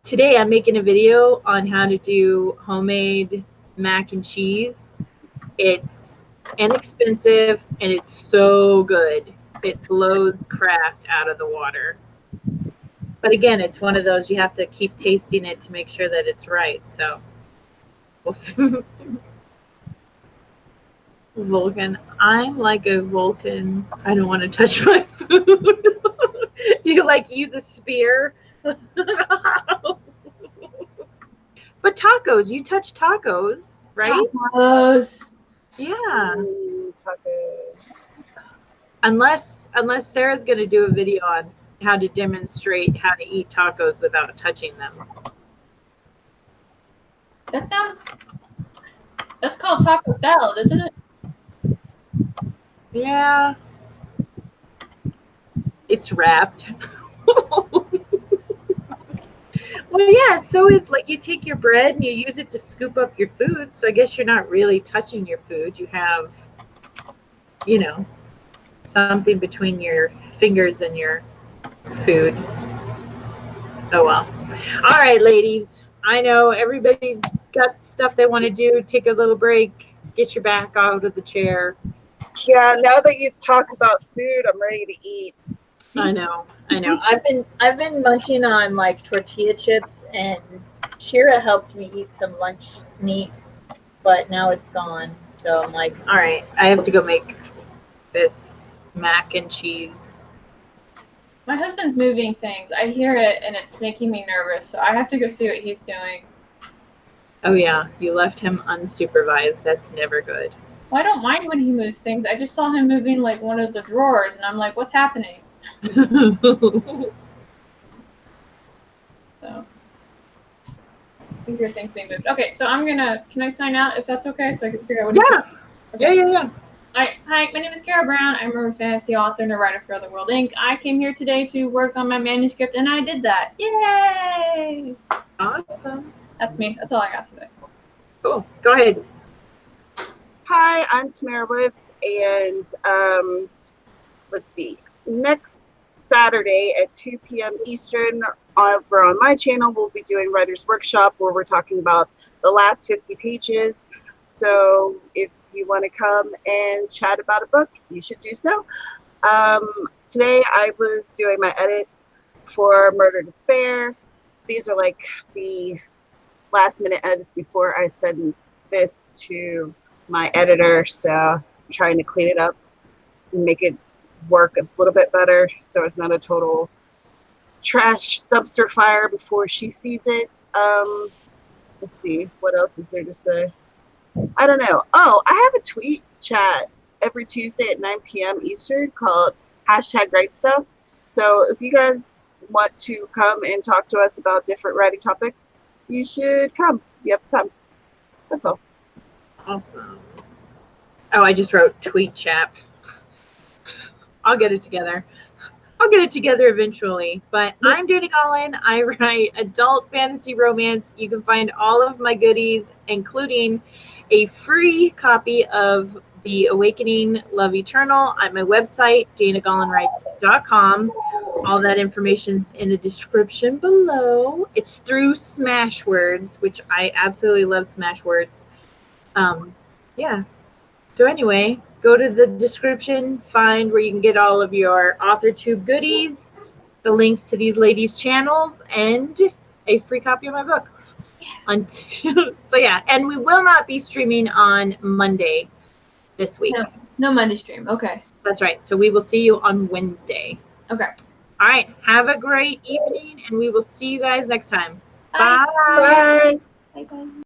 Today I'm making a video on how to do homemade mac and cheese. It's inexpensive and it's so good. It blows Kraft out of the water. But again, it's one of those you have to keep tasting it to make sure that it's right. So, Vulcan, I'm like a Vulcan. I don't want to touch my food. Do you use a spear? But tacos, you touch tacos, right? Tacos. Yeah. Tacos. Unless Sarah's going to do a video on how to demonstrate how to eat tacos without touching them. That's called taco salad, isn't it? Yeah. It's wrapped. Well, yeah, so it's like you take your bread and you use it to scoop up your food. So I guess you're not really touching your food. You have, something between your fingers and your food. Oh, well. All right, ladies. I know everybody's got stuff they want to do. Take a little break. Get your back out of the chair. Yeah, now that you've talked about food, I'm ready to eat. I know. I've been munching on tortilla chips, and Shira helped me eat some lunch meat, but now it's gone. So I'm like, all right, I have to go make this mac and cheese. My husband's moving things. I hear it, and it's making me nervous. So I have to go see what he's doing. Oh yeah, you left him unsupervised. That's never good. Well, I don't mind when he moves things. I just saw him moving one of the drawers, and I'm like, what's happening? So, I think things being moved. Okay, so can I sign out if that's okay, so I can figure out what Yeah. Yeah. Hi, my name is Kara Brown. I'm a fantasy author and a writer for Other World Inc. I came here today to work on my manuscript, and I did that. Yay! Awesome. That's me. That's all I got today. Cool. Go ahead. Hi, I'm Tamara Woods, and let's see. Next Saturday at 2 p.m. Eastern over on my channel, we'll be doing Writer's Workshop where we're talking about the last 50 pages. So if you want to come and chat about a book, you should do so. Today I was doing my edits for Murder to Spare. These are the last minute edits before I send this to my editor. So I'm trying to clean it up and make it work a little bit better so it's not a total trash dumpster fire before she sees it. Let's see, what else is there to say? I don't know. Oh, I have a tweet chat every Tuesday at 9 p.m. Eastern called #WriteStuff. So if you guys want to come and talk to us about different writing topics, you should come. You have time. That's all. Awesome. Oh, I just wrote tweet chap. I'll get it together. I'll get it together eventually. But I'm DanaG Author. I write adult fantasy romance. You can find all of my goodies, including a free copy of The Awakening Love Eternal at my website, DanaGauthor.com. All that information's in the description below. It's through Smashwords, which I absolutely love Smashwords. Yeah. So anyway, go to the description, find where you can get all of your AuthorTube goodies, the links to these ladies' channels, and a free copy of my book. So yeah, and we will not be streaming on Monday this week. No Monday stream. Okay. That's right. So we will see you on Wednesday. Okay. All right. Have a great evening, and we will see you guys next time. Bye. Bye. Bye. Bye. Bye.